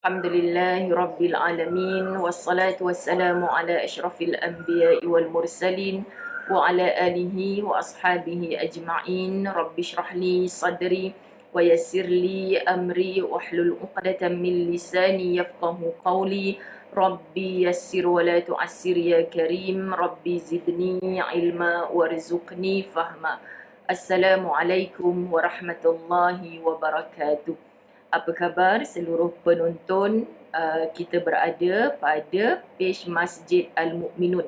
Alhamdulillahi Rabbil Alamin. Wassalatu wassalamu ala ashrafil anbiya'i wal mursalin wa ala alihi wa ashabihi ajma'in. Rabbi shrah li sadri wa yassir li amri wahlul uqdatan min lisani yafqahu qawli. Rabbi yassir wa la tu'assir ya karim. Rabbi zidni ilma warzuqni fahma. Assalamualaikum warahmatullahi wabarakatuh. Apa khabar seluruh penonton? Kita berada pada page Masjid Al-Mu'minun.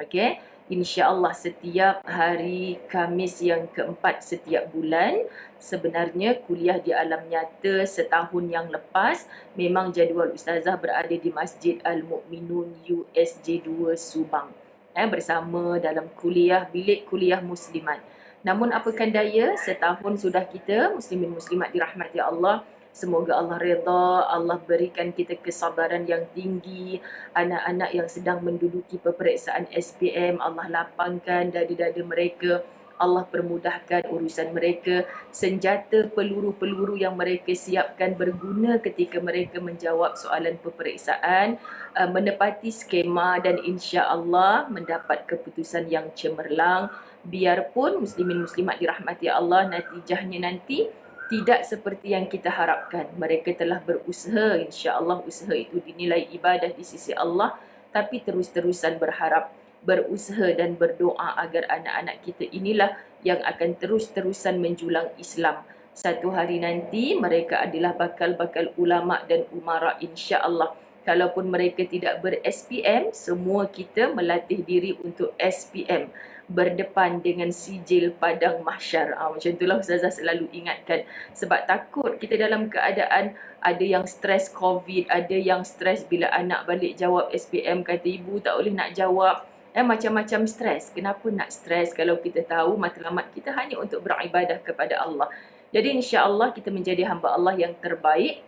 Okey, insya-Allah setiap hari Khamis yang keempat setiap bulan. Sebenarnya kuliah di alam nyata setahun yang lepas memang jadual ustazah berada di Masjid Al-Mu'minun USJ2 Subang. Bersama dalam kuliah bilik kuliah muslimat. Namun apakan daya, setahun sudah kita muslimin muslimat dirahmati Allah. Semoga Allah redha, Allah berikan kita kesabaran yang tinggi. Anak-anak yang sedang menduduki peperiksaan SPM, Allah lapangkan dada-dada mereka. Allah permudahkan urusan mereka. Senjata peluru-peluru yang mereka siapkan berguna ketika mereka menjawab soalan peperiksaan, menepati skema dan insya-Allah mendapat keputusan yang cemerlang. Biarpun muslimin muslimat dirahmati Allah, natijahnya nanti tidak seperti yang kita harapkan. Mereka telah berusaha, insya-Allah usaha itu dinilai ibadah di sisi Allah, tapi terus-terusan berharap, berusaha dan berdoa agar anak-anak kita inilah yang akan terus-terusan menjulang Islam. Satu hari nanti mereka adalah bakal-bakal ulama dan umara, insya-Allah. Kalaupun mereka tidak ber-SPM, semua kita melatih diri untuk SPM, berdepan dengan sijil padang mahsyar. Macam itulah ustazah selalu ingatkan. Sebab takut kita dalam keadaan ada yang stres COVID, ada yang stres bila anak balik jawab SPM, kata ibu tak boleh nak jawab. Macam-macam stres. Kenapa nak stres kalau kita tahu matlamat kita hanya untuk beribadah kepada Allah. Jadi insya-Allah kita menjadi hamba Allah yang terbaik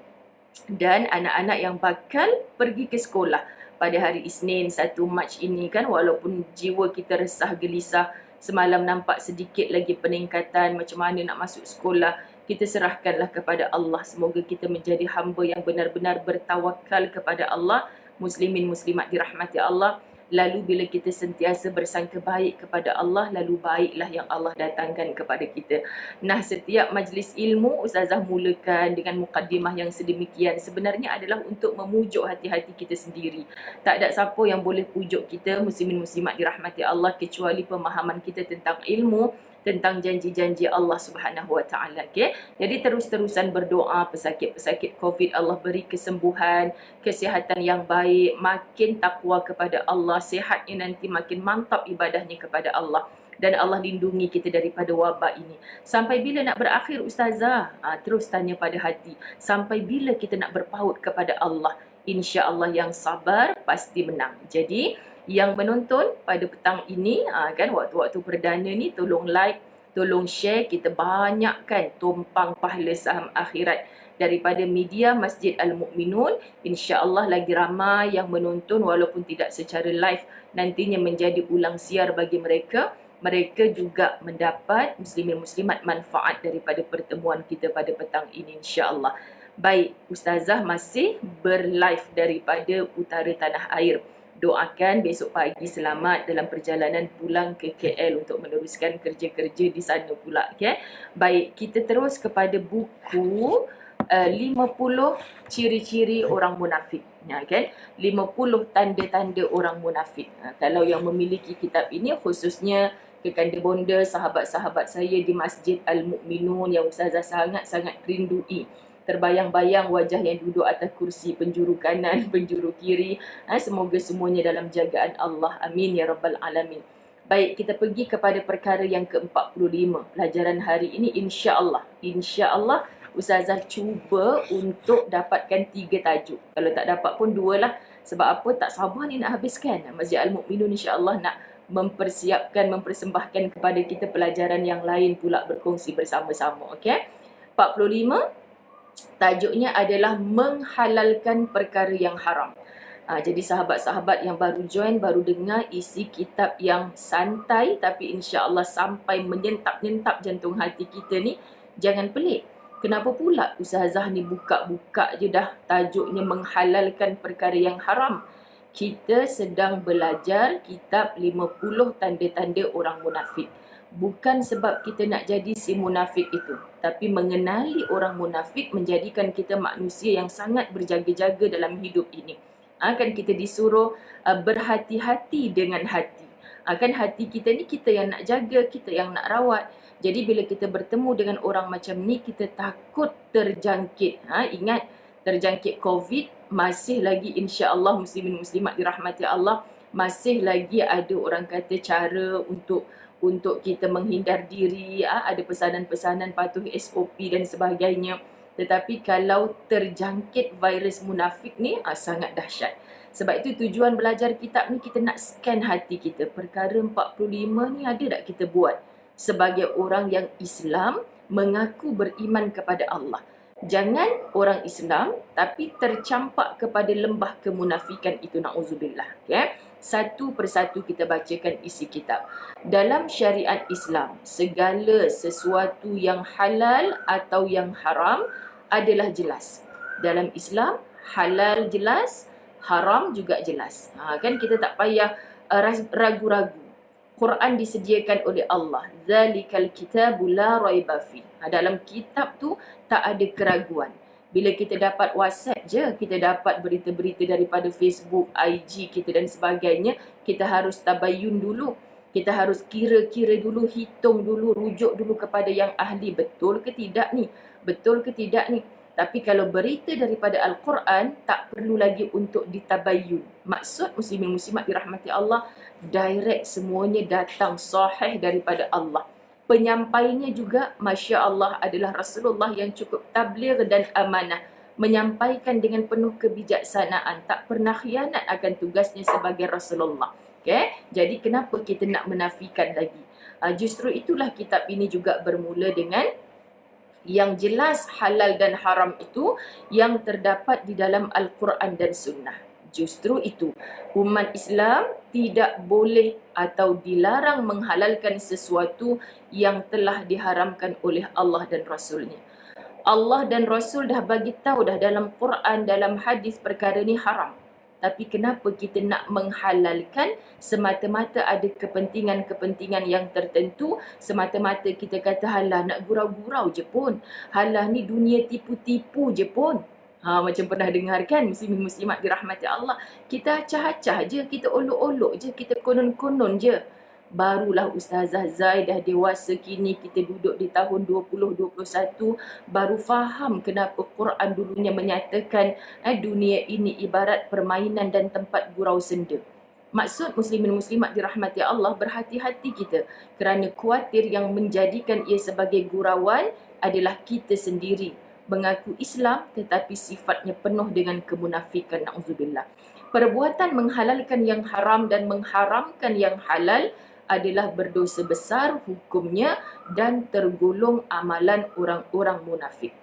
dan anak-anak yang bakal pergi ke sekolah pada hari Isnin 1 Mac ini kan, walaupun jiwa kita resah gelisah, semalam nampak sedikit lagi peningkatan macam mana nak masuk sekolah, kita serahkanlah kepada Allah. Semoga kita menjadi hamba yang benar-benar bertawakal kepada Allah, muslimin muslimat dirahmati Allah. Lalu bila kita sentiasa bersangka baik kepada Allah, lalu baiklah yang Allah datangkan kepada kita. Nah, setiap majlis ilmu ustazah mulakan dengan mukaddimah yang sedemikian sebenarnya adalah untuk memujuk hati-hati kita sendiri. Tak ada siapa yang boleh pujuk kita muslimin muslimat dirahmati Allah kecuali pemahaman kita tentang ilmu, tentang janji-janji Allah Subhanahu Wa Taala. Okay? Jadi terus-terusan berdoa, pesakit-pesakit COVID Allah beri kesembuhan, kesihatan yang baik, makin takwa kepada Allah, sihatnya nanti makin mantap ibadahnya kepada Allah. Dan Allah lindungi kita daripada wabak ini. Sampai bila nak berakhir ustazah? Terus tanya pada hati. Sampai bila kita nak berpaut kepada Allah? Insya-Allah yang sabar pasti menang. Jadi yang menonton pada petang ini kan, waktu-waktu perdana ni, tolong like, tolong share, kita banyakkan tumpang pahala saham akhirat daripada media Masjid Al-Mu'minun. InsyaAllah lagi ramai yang menonton walaupun tidak secara live, nantinya menjadi ulang siar bagi mereka. Mereka juga mendapat muslimin muslimat manfaat daripada pertemuan kita pada petang ini, insyaAllah. Baik, ustazah masih berlive daripada utara tanah air. Doakan besok pagi selamat dalam perjalanan pulang ke KL untuk meneruskan kerja-kerja di sana pula. Okay? Baik, kita terus kepada buku 50 ciri-ciri orang munafik. Kan? 50 tanda-tanda orang munafik. Kalau yang memiliki kitab ini, khususnya kekanda bonda, sahabat-sahabat saya di Masjid Al-Mu'minun yang ustazah sangat-sangat rindui. Terbayang-bayang wajah yang duduk atas kursi, penjuru kanan, penjuru kiri. Semoga semuanya dalam jagaan Allah. Amin ya Rabbal Alamin. Baik, kita pergi kepada perkara yang ke-45. Pelajaran hari ini insya-Allah. Insya-Allah ustazah cuba untuk dapatkan 3 tajuk. Kalau tak dapat pun 2 lah. Sebab apa? Tak sabar ni nak habiskan. Masjid Al-Mu'minun insya-Allah nak mempersiapkan, mempersembahkan kepada kita pelajaran yang lain pula berkongsi bersama-sama. Okey? 45. Tajuknya adalah menghalalkan perkara yang haram. Jadi sahabat-sahabat yang baru join, baru dengar isi kitab yang santai tapi insya-Allah sampai menyentak-nyentak jantung hati kita ni, jangan pelik. Kenapa pula Ustazah ni buka-buka je dah tajuknya menghalalkan perkara yang haram? Kita sedang belajar kitab 50 tanda-tanda orang munafik. Bukan sebab kita nak jadi si munafik itu, tapi mengenali orang munafik menjadikan kita manusia yang sangat berjaga-jaga dalam hidup ini. Kan kita disuruh berhati-hati dengan hati. Kan hati kita ni kita yang nak jaga, kita yang nak rawat. Jadi bila kita bertemu dengan orang macam ni, kita takut terjangkit. Ingat, terjangkit COVID masih lagi, insya-Allah muslimin muslimat dirahmati Allah, masih lagi ada orang kata cara untuk kita menghindar diri, ada pesanan-pesanan patuh SOP dan sebagainya. Tetapi kalau terjangkit virus munafik ni sangat dahsyat. Sebab itu tujuan belajar kitab ni kita nak scan hati kita. Perkara 45 ni ada tak kita buat sebagai orang yang Islam mengaku beriman kepada Allah. Jangan orang Islam tapi tercampak kepada lembah kemunafikan itu, na'udzubillah. Okay? Satu persatu kita bacakan isi kitab. Dalam syariat Islam, segala sesuatu yang halal atau yang haram adalah jelas. Dalam Islam, halal jelas, haram juga jelas. Kan kita tak payah ragu-ragu. Quran disediakan oleh Allah. Zalikal kitabu la raiba fi. Dalam kitab tu tak ada keraguan. Bila kita dapat WhatsApp je, kita dapat berita-berita daripada Facebook, IG kita dan sebagainya, kita harus tabayun dulu. Kita harus kira-kira dulu, hitung dulu, rujuk dulu kepada yang ahli. Betul ke tidak ni? Betul ke tidak ni? Tapi kalau berita daripada Al-Quran, tak perlu lagi untuk ditabayun. Maksud muslimin muslimat dirahmati Allah, direct semuanya datang sahih daripada Allah. Penyampainya juga, Masya Allah, adalah Rasulullah yang cukup tabligh dan amanah. Menyampaikan dengan penuh kebijaksanaan. Tak pernah khianat akan tugasnya sebagai Rasulullah. Okay? Jadi kenapa kita nak menafikan lagi? Justru itulah kitab ini juga bermula dengan yang jelas halal dan haram itu yang terdapat di dalam Al-Quran dan Sunnah. Justru itu, umat Islam tidak boleh atau dilarang menghalalkan sesuatu yang telah diharamkan oleh Allah dan Rasulnya. Allah dan Rasul dah bagi tahu dah dalam Quran, dalam hadis perkara ni haram. Tapi kenapa kita nak menghalalkan semata-mata ada kepentingan-kepentingan yang tertentu, semata-mata kita kata halah nak gurau-gurau je pun. Halah ni dunia tipu-tipu je pun. Macam pernah dengar kan muslimin muslimat dirahmati Allah. Kita acah-acah je, kita olok-olok je, kita konon-konon je. Barulah Ustazah Zai dah dewasa kini, kita duduk di tahun 2021, baru faham kenapa Quran dulunya menyatakan dunia ini ibarat permainan dan tempat gurau senda. Maksud muslimin muslimat dirahmati Allah, berhati-hati kita kerana khawatir yang menjadikan ia sebagai gurauan adalah kita sendiri. Mengaku Islam tetapi sifatnya penuh dengan kemunafikan, na'udzubillah. Perbuatan menghalalkan yang haram dan mengharamkan yang halal adalah berdosa besar hukumnya dan tergolong amalan orang-orang munafik.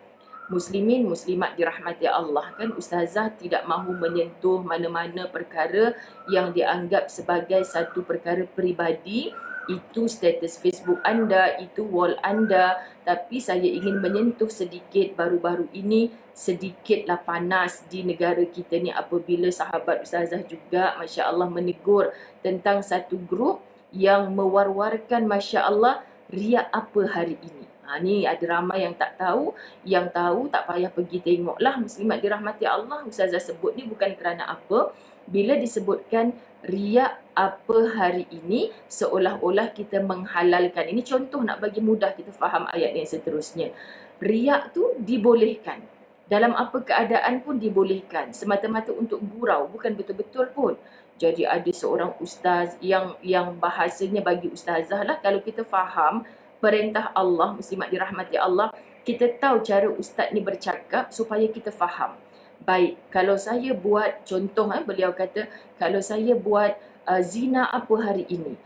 Muslimin muslimat dirahmati Allah, kan Ustazah tidak mahu menyentuh mana-mana perkara yang dianggap sebagai satu perkara peribadi. Itu status Facebook anda, itu wall anda. Tapi saya ingin menyentuh sedikit baru-baru ini, sedikitlah panas di negara kita ni apabila sahabat Ustazah juga Masya Allah menegur tentang satu grup yang mewar-warkan Masya Allah riak apa hari ini. Ni ada ramai yang tak tahu. Yang tahu tak payah pergi tengoklah. Muslimat dirahmati Allah, Ustazah sebut ni bukan kerana apa. Bila disebutkan riak apa hari ini, seolah-olah kita menghalalkan. Ini contoh nak bagi mudah kita faham ayat yang seterusnya. Riak tu dibolehkan. Dalam apa keadaan pun dibolehkan. Semata-mata untuk gurau, bukan betul-betul pun. Jadi ada seorang ustaz yang bahasanya bagi ustazah lah, kalau kita faham perintah Allah, muslimat dirahmati Allah, kita tahu cara ustaz ni bercakap supaya kita faham. Baik, kalau saya buat contoh, beliau kata, kalau saya buat zina apa hari ini,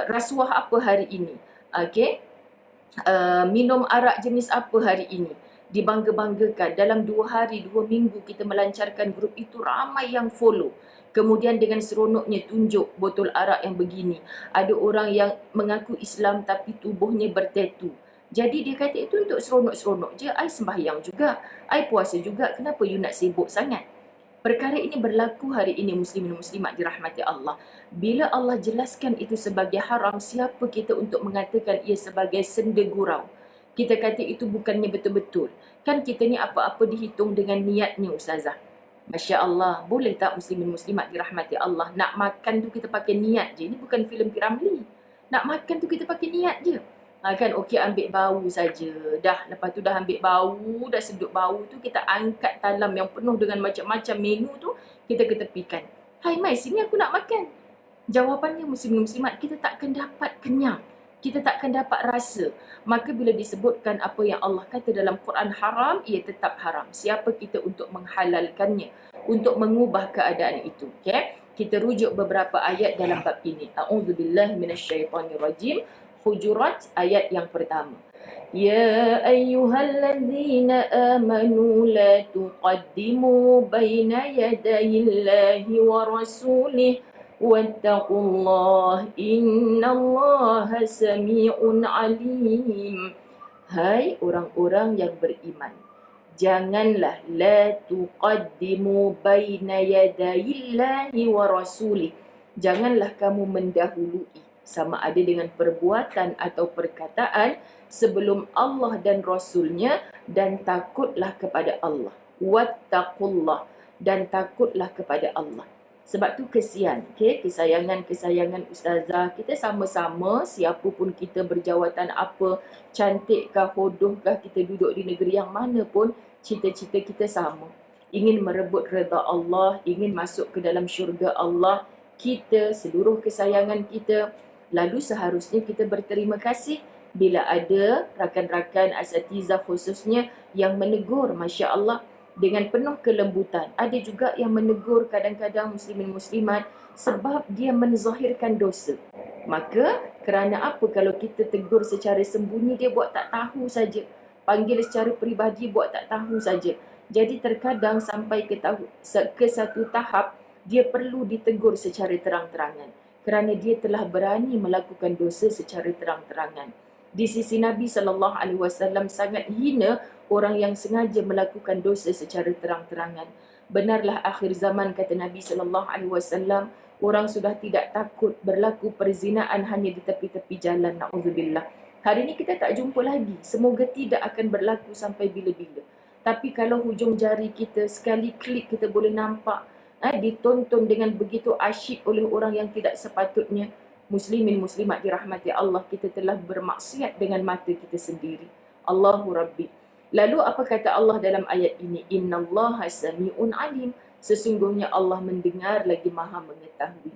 rasuah apa hari ini, minum arak jenis apa hari ini, dibangga-banggakan. Dalam 2 hari, 2 minggu kita melancarkan grup itu, ramai yang follow. Kemudian dengan seronoknya tunjuk botol arak yang begini. Ada orang yang mengaku Islam tapi tubuhnya bertatu. Jadi dia kata itu untuk seronok-seronok je, I sembahyang juga, I puasa juga, kenapa you nak sibuk sangat? Perkara ini berlaku hari ini muslimin muslimat dirahmati Allah. Bila Allah jelaskan itu sebagai haram, siapa kita untuk mengatakan ia sebagai senda gurau? Kita kata itu bukannya betul-betul. Kan kita ni apa-apa dihitung dengan niatnya Ustazah. Masya Allah, boleh tak muslimin muslimat dirahmati Allah? Nak makan tu kita pakai niat je. Ini bukan filem P. Ramlee. Nak makan tu kita pakai niat je. Kan okey ambil bau saja. Dah lepas tu dah ambil bau, dah sedut bau tu kita angkat talam yang penuh dengan macam-macam menu tu, kita ketepikan. Hai mai sini aku nak makan. Jawapannya muslimin muslimat, kita takkan dapat kenyang. Kita takkan dapat rasa. Maka bila disebutkan apa yang Allah kata dalam Quran haram, ia tetap haram. Siapa kita untuk menghalalkannya, untuk mengubah keadaan itu? Okay? Kita rujuk beberapa ayat dalam bab ini. A'udzubillahi minasyaitonirrajim. Hujurat ayat yang pertama. Ya ayyuhalladzina amanu la tuqaddimu baina yadayillahi wa rasulih wattaqullah innallaha sami'un alim. Hai orang-orang yang beriman, janganlah la tuqaddimu baina yadayillahi wa rasulih. Janganlah kamu mendahului, sama ada dengan perbuatan atau perkataan, sebelum Allah dan Rasulnya, dan takutlah kepada Allah. Wattaqullah, dan takutlah kepada Allah. Sebab tu kesian, kesayangan-kesayangan Ustazah, kita sama-sama, siapa pun kita berjawatan apa, cantikkah, hodohkah, kita duduk di negeri yang mana pun, cita-cita kita sama. Ingin merebut redha Allah, ingin masuk ke dalam syurga Allah, kita, seluruh kesayangan kita. Lalu seharusnya kita berterima kasih bila ada rakan-rakan asatizah khususnya yang menegur, Masya Allah, dengan penuh kelembutan. Ada juga yang menegur kadang-kadang muslimin muslimat sebab dia menzahirkan dosa. Maka kerana apa kalau kita tegur secara sembunyi, dia buat tak tahu saja. Panggil secara peribadi, buat tak tahu saja. Jadi terkadang sampai ke satu tahap, dia perlu ditegur secara terang-terangan. Kerana dia telah berani melakukan dosa secara terang-terangan. Di sisi Nabi SAW sangat hina orang yang sengaja melakukan dosa secara terang-terangan. Benarlah akhir zaman, kata Nabi SAW, orang sudah tidak takut berlaku perzinaan hanya di tepi-tepi jalan. Na'udzubillah. Hari ini kita tak jumpa lagi. Semoga tidak akan berlaku sampai bila-bila. Tapi kalau hujung jari kita, sekali klik kita boleh nampak, ditonton dengan begitu asyik oleh orang yang tidak sepatutnya. Muslimin muslimat dirahmati Allah, kita telah bermaksiat dengan mata kita sendiri. Allahu Rabbi. Lalu apa kata Allah dalam ayat ini? Innallaha sami'un alim. Sesungguhnya Allah mendengar lagi maha mengetahui.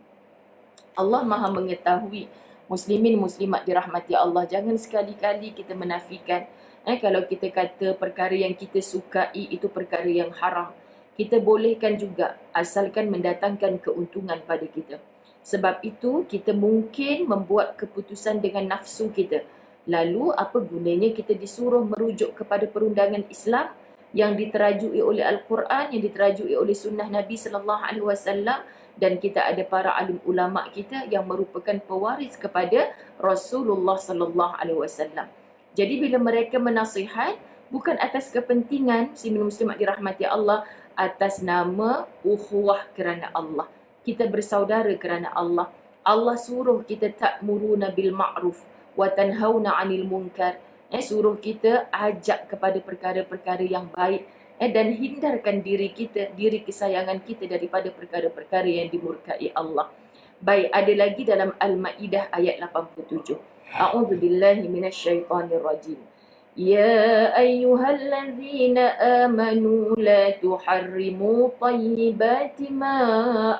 Allah maha mengetahui. Muslimin muslimat dirahmati Allah, jangan sekali-kali kita menafikan. Kalau kita kata perkara yang kita sukai itu perkara yang haram, kita bolehkan juga asalkan mendatangkan keuntungan pada kita. Sebab itu kita mungkin membuat keputusan dengan nafsu kita. Lalu apa gunanya kita disuruh merujuk kepada perundangan Islam yang diterajui oleh Al-Quran, yang diterajui oleh sunnah Nabi SAW, dan kita ada para alim ulama kita yang merupakan pewaris kepada Rasulullah SAW. Jadi bila mereka menasihat, bukan atas kepentingan muslimin muslimat dirahmati Allah, atas nama ukhuwah kerana Allah. Kita bersaudara kerana Allah. Allah suruh kita ta'muruna bil ma'ruf wa tanhauna 'anil munkar. Suruh kita ajak kepada perkara-perkara yang baik, dan hindarkan diri kita, diri kesayangan kita daripada perkara-perkara yang dimurkai Allah. Baik, ada lagi dalam Al-Maidah ayat 87. A'udzubillahi minasyaitonirrajim. يا أيها الذين آمنوا لا تحرموا طيبات ما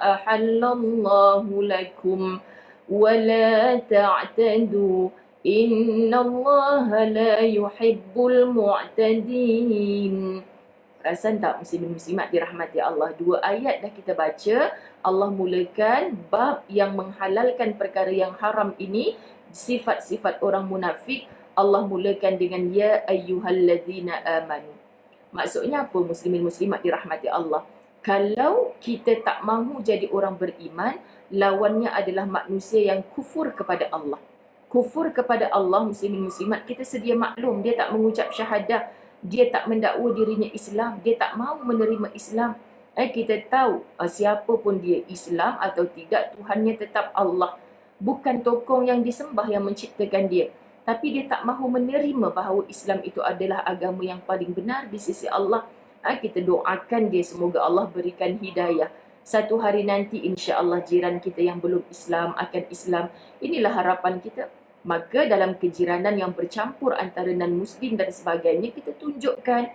أحل الله لكم ولا تعتدوا إن الله لا يحب المعتدين. Perasan tak muslimin muslimat dirahmati Allah? Dua ayat dah kita baca, Allah mulakan bab yang menghalalkan perkara yang haram ini, sifat-sifat orang munafik. Allah mulakan dengan ya ayyuhalladzina amanu. Maksudnya apa muslimin muslimat dirahmati Allah? Kalau kita tak mahu jadi orang beriman, lawannya adalah manusia yang kufur kepada Allah. Kufur kepada Allah, muslimin muslimat, kita sedia maklum, dia tak mengucap syahadah, dia tak mendakwa dirinya Islam, dia tak mahu menerima Islam. Kita tahu siapa pun dia, Islam atau tidak, Tuhannya tetap Allah. Bukan tokong yang disembah yang menciptakan dia. Tapi dia tak mahu menerima bahawa Islam itu adalah agama yang paling benar di sisi Allah. Kita doakan dia, semoga Allah berikan hidayah. Satu hari nanti insya-Allah jiran kita yang belum Islam akan Islam. Inilah harapan kita. Maka dalam kejiranan yang bercampur antara non-Muslim dan sebagainya, kita tunjukkan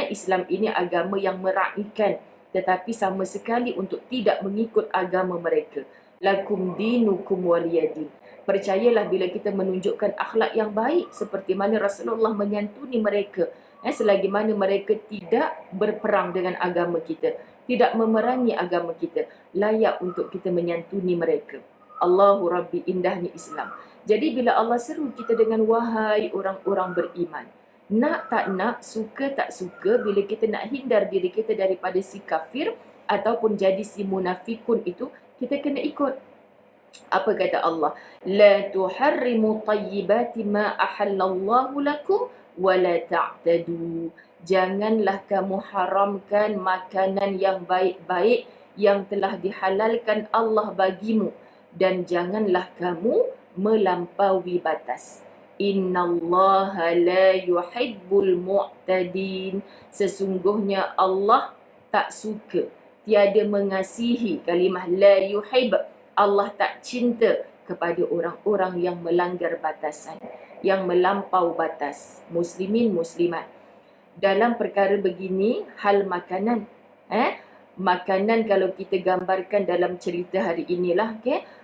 Islam ini agama yang meraihkan, tetapi sama sekali untuk tidak mengikut agama mereka. Lakum dinukum waliyadin. Percayalah bila kita menunjukkan akhlak yang baik seperti mana Rasulullah menyantuni mereka, selagi mana mereka tidak berperang dengan agama kita, tidak memerangi agama kita, layak untuk kita menyantuni mereka. Allahu Rabbi, indahnya Islam. Jadi bila Allah seru kita dengan wahai orang-orang beriman, nak tak nak, suka tak suka, bila kita nak hindar diri kita daripada si kafir ataupun jadi si munafikun itu, kita kena ikut. Apa kata Allah? La tuharrimu tayyibati ma ahallallahu lakum wa la ta'tadu. Janganlah kamu haramkan makanan yang baik-baik yang telah dihalalkan Allah bagimu, dan janganlah kamu melampaui batas. Innallaha la yuhibbul mu'tadin. Sesungguhnya Allah tak suka, tiada mengasihi, kalimah la yuhib, Allah tak cinta kepada orang-orang yang melanggar batasan, yang melampau batas. Muslimin muslimat, dalam perkara begini, hal makanan, makanan kalau kita gambarkan dalam cerita hari inilah,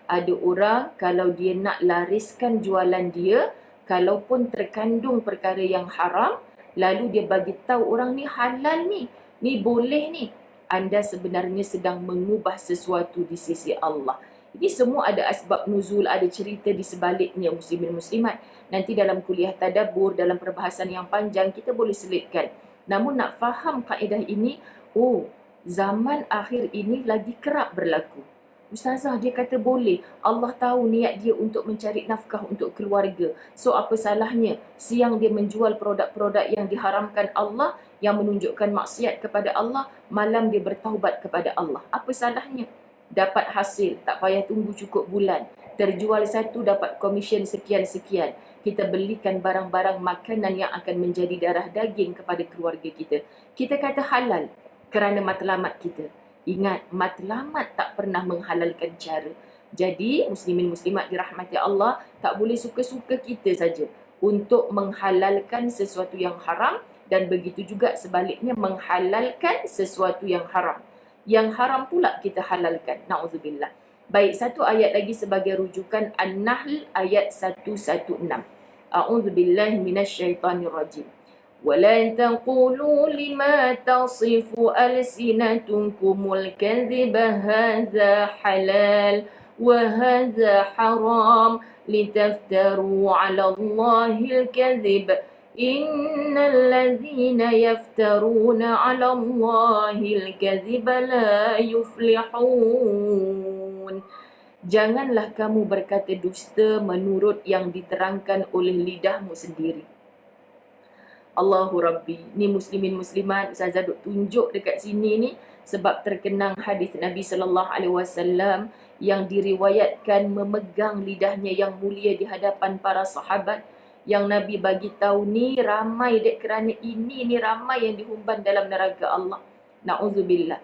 ada orang kalau dia nak lariskan jualan dia, kalaupun terkandung perkara yang haram, lalu dia bagi tahu orang ni halal ni boleh ni, anda sebenarnya sedang mengubah sesuatu di sisi Allah. Ini semua ada asbab nuzul, ada cerita di sebaliknya, muslimin muslimat. Nanti dalam kuliah tadabbur, dalam perbahasan yang panjang, kita boleh selitkan. Namun nak faham kaedah ini, zaman akhir ini lagi kerap berlaku. Ustazah, dia kata boleh. Allah tahu niat dia untuk mencari nafkah untuk keluarga. So apa salahnya siang dia menjual produk-produk yang diharamkan Allah, yang menunjukkan maksiat kepada Allah, malam dia bertaubat kepada Allah. Apa salahnya? Dapat hasil, tak payah tunggu cukup bulan. Terjual satu dapat komisen sekian-sekian. Kita belikan barang-barang makanan yang akan menjadi darah daging kepada keluarga kita. Kita kata halal kerana matlamat kita. Ingat, matlamat tak pernah menghalalkan cara. Jadi, muslimin muslimat dirahmati Allah, tak boleh suka-suka kita saja untuk menghalalkan sesuatu yang haram, dan begitu juga sebaliknya menghalalkan sesuatu yang haram. Yang haram pula kita halalkan. Na'udzubillah. Baik, satu ayat lagi sebagai rujukan, An-Nahl ayat 116. A'udzubillahi minasyaitanirrajim. وَلَا تَقُولُوا لِمَا تَصِفُ أَلْسِنَتُكُمُ الْكَذِبَ هَذَا حَلَالٌ وَهَذَا حَرَامٌ لِتَفْتَرُوا عَلَى اللَّهِ الْكَذِبَ إِنَّ الَّذِينَ يَفْتَرُونَ عَلَى اللَّهِ الْكَذِبَ لَا يُفْلِحُونَ. Janganlah kamu berkata dusta menurut yang diterangkan oleh lidahmu sendiri. Allahu Rabbi. Ni muslimin muslimat, Ustazah duk tunjuk dekat sini ni sebab terkenang hadis Nabi SAW yang diriwayatkan memegang lidahnya yang mulia di hadapan para sahabat, yang Nabi bagi tahu ni ramai dek kerana ini ni ramai yang dihumban dalam neraka Allah. Na'udzubillah.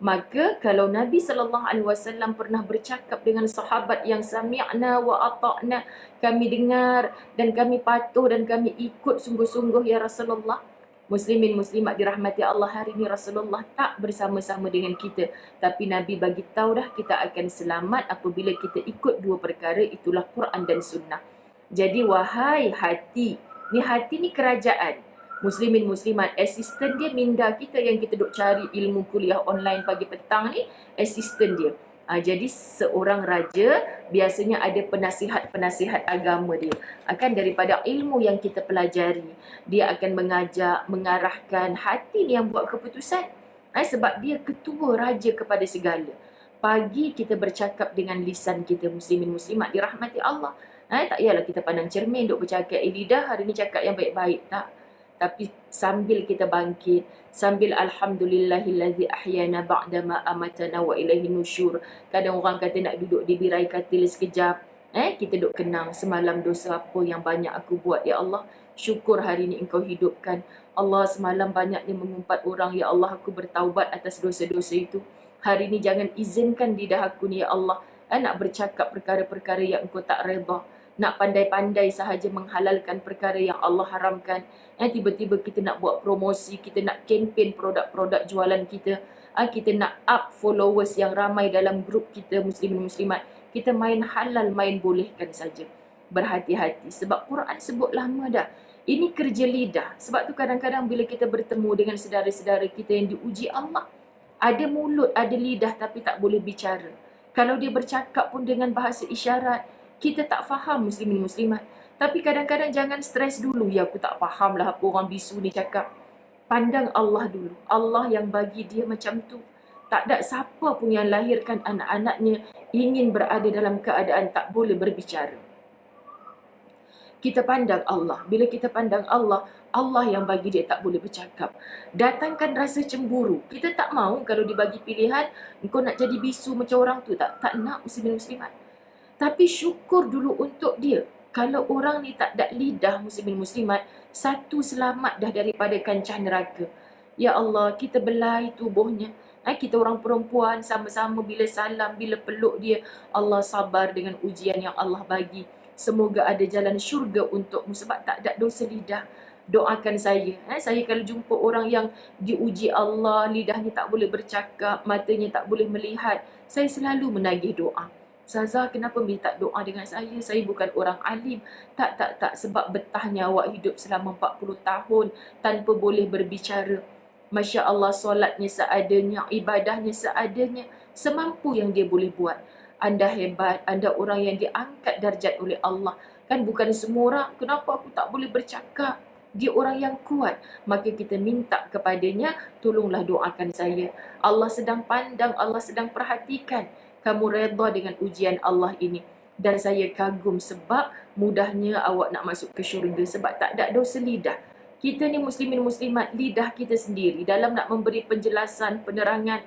Maka kalau Nabi SAW pernah bercakap dengan sahabat yang sami'na wa ata'na, kami dengar dan kami patuh dan kami ikut sungguh-sungguh ya Rasulullah. Muslimin muslimat dirahmati Allah, hari ini Rasulullah tak bersama-sama dengan kita, tapi Nabi bagi tahu dah kita akan selamat apabila kita ikut dua perkara, itulah Quran dan Sunnah. Jadi wahai hati, hati ni kerajaan. Muslimin muslimat, asisten dia minda kita yang kita duk cari ilmu kuliah online pagi petang ni, asisten dia. Jadi seorang raja biasanya ada penasihat-penasihat agama dia. Akan daripada ilmu yang kita pelajari, dia akan mengajak, mengarahkan hati yang buat keputusan. Sebab dia ketua raja kepada segala. Pagi kita bercakap dengan lisan kita, muslimin muslimat dirahmati Allah. Tak payahlah kita pandang cermin duk bercakap, lidah hari ni cakap yang baik-baik, tak. Tapi sambil kita bangkit, sambil alhamdulillahillazi ahyana ba'dama amatana wa ilaihi nusyur. Kadang orang kata nak duduk di birai katil sekejap, kita duk kenang semalam dosa apa yang banyak aku buat, ya Allah. Syukur hari ni engkau hidupkan. Allah, semalam banyaknya mengumpat orang, ya Allah, aku bertaubat atas dosa-dosa itu. Hari ni jangan izinkan lidah aku ni, ya Allah, nak bercakap perkara-perkara yang engkau tak redha, nak pandai-pandai sahaja menghalalkan perkara yang Allah haramkan. Tiba-tiba kita nak buat promosi, kita nak kempen produk-produk jualan kita, kita nak up followers yang ramai dalam grup kita muslimin muslimat, kita main halal, main bolehkan saja. Berhati-hati, sebab Quran sebut lama dah, ini kerja lidah. Sebab tu kadang-kadang bila kita bertemu dengan saudara-saudara kita yang diuji Allah, ada mulut, ada lidah tapi tak boleh bicara. Kalau dia bercakap pun dengan bahasa isyarat, kita tak faham muslimin muslimat. Tapi kadang-kadang jangan stres dulu, ya aku tak faham lah apa orang bisu ni cakap. Pandang Allah dulu. Allah yang bagi dia macam tu. Tak ada siapa pun yang lahirkan anak-anaknya ingin berada dalam keadaan tak boleh berbicara. Kita pandang Allah. Bila kita pandang Allah, Allah yang bagi dia tak boleh bercakap. Datangkan rasa cemburu. Kita tak mahu kalau dibagi pilihan, engkau nak jadi bisu macam orang tu, tak nak muslimin muslimat. Tapi syukur dulu untuk dia. Kalau orang ni tak ada lidah muslimin muslimat, satu selamat dah daripada kancah neraka. Ya Allah, kita belai tubuhnya. Kita orang perempuan sama-sama bila salam, bila peluk dia, Allah sabar dengan ujian yang Allah bagi. Semoga ada jalan syurga untukmu sebab tak ada dosa lidah. Doakan saya. Saya kalau jumpa orang yang diuji Allah, lidahnya tak boleh bercakap, matanya tak boleh melihat, saya selalu menagih doa. Ustazah, kenapa minta doa dengan saya? Saya bukan orang alim. Tak. Sebab betahnya awak hidup selama 40 tahun tanpa boleh berbicara. Masya Allah, solatnya seadanya, ibadahnya seadanya, semampu yang dia boleh buat. Anda hebat, anda orang yang diangkat darjat oleh Allah. Kan bukan semua orang, kenapa aku tak boleh bercakap? Dia orang yang kuat. Maka kita minta kepadanya, tolonglah doakan saya. Allah sedang pandang, Allah sedang perhatikan. Kamu redha dengan ujian Allah ini. Dan saya kagum sebab mudahnya awak nak masuk ke syurga sebab tak ada dosa lidah. Kita ni muslimin muslimat, lidah kita sendiri dalam nak memberi penjelasan, penerangan.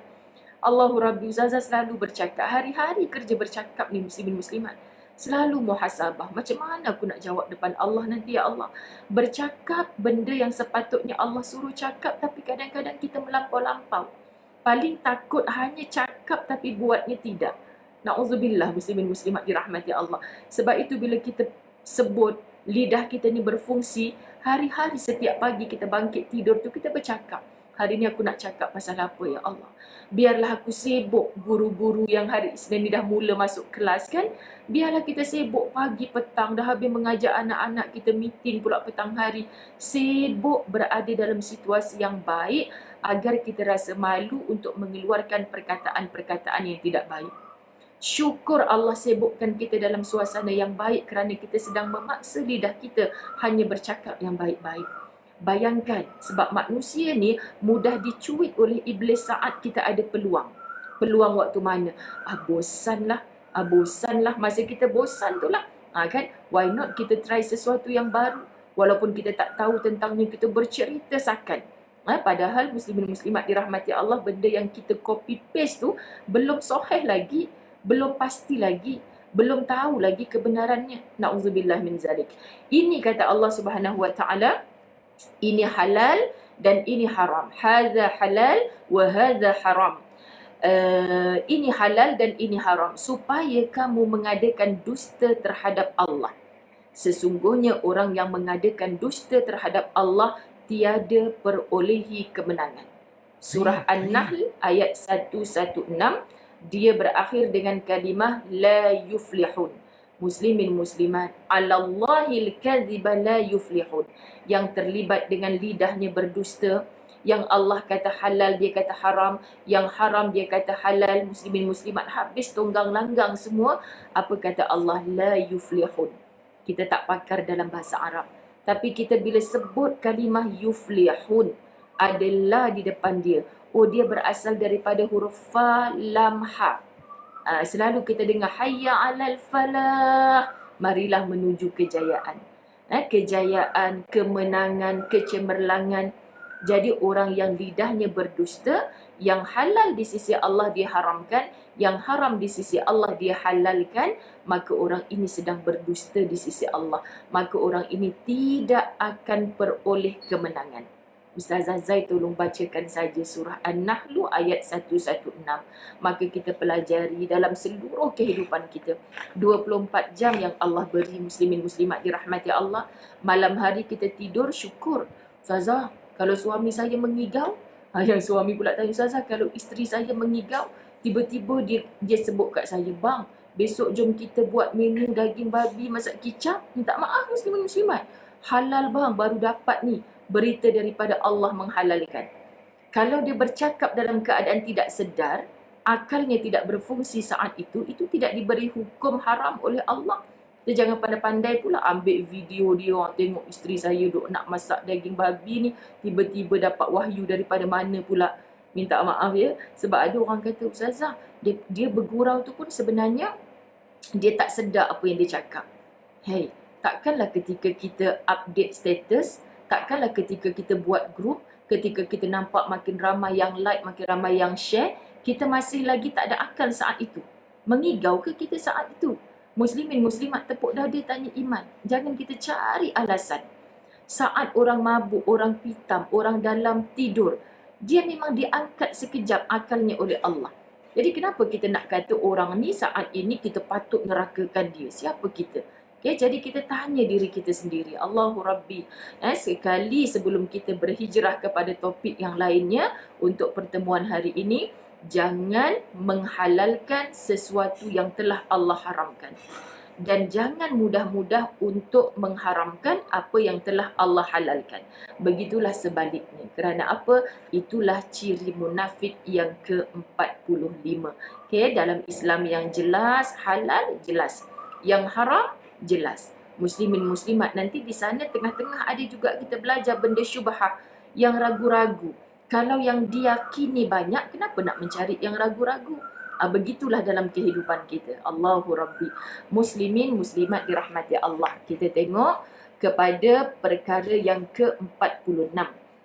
Allahu Rabbi, Ustazah selalu bercakap, hari-hari kerja bercakap ni muslimin muslimat. Selalu muhasabah, macam mana aku nak jawab depan Allah nanti, ya Allah. Bercakap benda yang sepatutnya Allah suruh cakap, tapi kadang-kadang kita melampau-lampau. Paling takut hanya cakap tapi buatnya tidak. Na'udzubillah muslimin muslimat dirahmati Allah. Sebab itu bila kita sebut lidah kita ni berfungsi, hari-hari setiap pagi kita bangkit tidur tu kita bercakap. Hari ni aku nak cakap pasal apa, ya Allah. Biarlah aku sibuk, guru-guru yang hari Isnin ni dah mula masuk kelas kan. Biarlah kita sibuk pagi petang, dah habis mengajak anak-anak kita meeting pula petang hari. Sibuk berada dalam situasi yang baik agar kita rasa malu untuk mengeluarkan perkataan-perkataan yang tidak baik. Syukur Allah sibukkan kita dalam suasana yang baik kerana kita sedang memaksa lidah kita hanya bercakap yang baik-baik. Bayangkan, sebab manusia ni mudah dicuit oleh iblis saat kita ada peluang. Peluang waktu mana? Bosanlah. Masa kita bosan tu lah. Kan? Why not kita try sesuatu yang baru? Walaupun kita tak tahu tentangnya, kita bercerita sakan. Padahal muslimin muslimat dirahmati Allah, benda yang kita copy paste tu belum sahih lagi, belum pasti lagi, belum tahu lagi kebenarannya. Na'udzubillah min zalik. Ini kata Allah Subhanahu wa taala, ini halal dan ini haram. Hadza halal wa hadza haram. Ini halal dan ini haram supaya kamu mengadakan dusta terhadap Allah. Sesungguhnya orang yang mengadakan dusta terhadap Allah tiada perolehi kemenangan. Surah An-Nahl ayat 116, dia berakhir dengan kalimah la yuflihun. Muslimin muslimat, 'alallahil kadhiba la yuflihun. Yang terlibat dengan lidahnya berdusta, yang Allah kata halal dia kata haram, yang haram dia kata halal, muslimin muslimat habis tunggang langgang semua. Apa kata Allah? La yuflihun. Kita tak pakar dalam bahasa Arab, tapi kita bila sebut kalimah yuflihun, adalah di depan dia, dia berasal daripada huruf fa lam ha. Selalu kita dengar hayya alal falah, marilah menuju kejayaan. Kejayaan, kemenangan, kecemerlangan. Jadi orang yang lidahnya berdusta, yang halal di sisi Allah dia haramkan, yang haram di sisi Allah dia halalkan, maka orang ini sedang berdusta di sisi Allah. Maka orang ini tidak akan peroleh kemenangan. Ustazah Zai tolong bacakan saja surah An-Nahl ayat 116. Maka kita pelajari dalam seluruh kehidupan kita. 24 jam yang Allah beri muslimin muslimat dirahmati Allah. Malam hari kita tidur, syukur. Ustazah, kalau suami saya mengigau, yang suami pula tanya, Ustazah, kalau isteri saya mengigau, tiba-tiba dia sebut kat saya, bang, besok jom kita buat menu daging babi masak kicap. Minta maaf muslimin muslimat. Halal bang, baru dapat ni berita daripada Allah menghalalkan. Kalau dia bercakap dalam keadaan tidak sedar, akalnya tidak berfungsi saat itu tidak diberi hukum haram oleh Allah. Dia jangan pandai-pandai pula ambil video dia, tengok isteri saya duk nak masak daging babi ni, tiba-tiba dapat wahyu daripada mana pula. Minta maaf ya, sebab ada orang kata, Ustazah, dia bergurau tu pun sebenarnya dia tak sedar apa yang dia cakap. Hey, takkanlah ketika kita update status, takkanlah ketika kita buat grup, ketika kita nampak makin ramai yang like, makin ramai yang share, kita masih lagi tak ada akal saat itu. Mengigau ke kita saat itu? Muslimin muslimat tepuk dada tanya iman. Jangan kita cari alasan. Saat orang mabuk, orang pitam, orang dalam tidur, dia memang diangkat sekejap akalnya oleh Allah. Jadi kenapa kita nak kata orang ni saat ini kita patut nerakakan dia? Siapa kita? Okay, jadi kita tanya diri kita sendiri. Allahu Rabbi. Sekali sebelum kita berhijrah kepada topik yang lainnya untuk pertemuan hari ini, jangan menghalalkan sesuatu yang telah Allah haramkan. Dan jangan mudah-mudah untuk mengharamkan apa yang telah Allah halalkan. Begitulah sebaliknya. Kerana apa? Itulah ciri munafik yang ke-45. Okay, dalam Islam yang jelas, halal jelas. Yang haram jelas. Muslimin muslimat, nanti di sana tengah-tengah ada juga kita belajar benda syubhah yang ragu-ragu. Kalau yang diyakini banyak, kenapa nak mencari yang ragu-ragu? Begitulah dalam kehidupan kita. Allahu Rabbi. Muslimin muslimat dirahmati Allah. Kita tengok kepada perkara yang ke-46.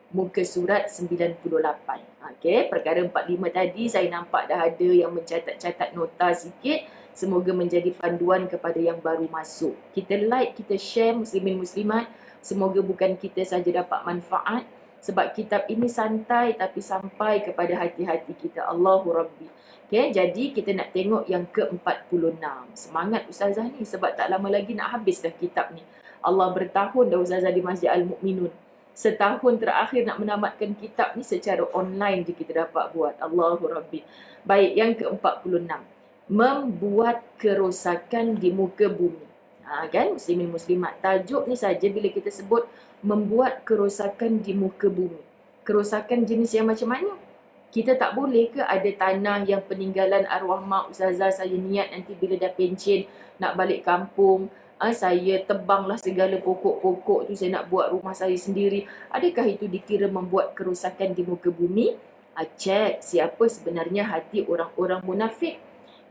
Muka surat 98. Okey, perkara 45 tadi saya nampak dah ada yang mencatat-catat nota sikit. Semoga menjadi panduan kepada yang baru masuk. Kita like, kita share muslimin muslimat. Semoga bukan kita saja dapat manfaat. Sebab kitab ini santai tapi sampai kepada hati-hati kita. Allahu Rabbi. Okay, jadi kita nak tengok yang ke-46. Semangat Ustazah ni sebab tak lama lagi nak habis dah kitab ni. Allah bertahun dah Ustazah di Masjid Al-Mu'minun. Setahun terakhir nak menamatkan kitab ni secara online je kita dapat buat. Allahu Rabbi. Baik, yang ke-46. Membuat kerosakan di muka bumi. Kan muslimin muslimat, tajuk ni saja bila kita sebut membuat kerosakan di muka bumi. Kerosakan jenis yang macam mana? Kita tak boleh ke ada tanah yang peninggalan arwah mak Ustazah, saya niat nanti bila dah pencen nak balik kampung, saya tebanglah segala pokok-pokok tu, saya nak buat rumah saya sendiri. Adakah itu dikira membuat kerosakan di muka bumi? Cek siapa sebenarnya hati orang-orang munafik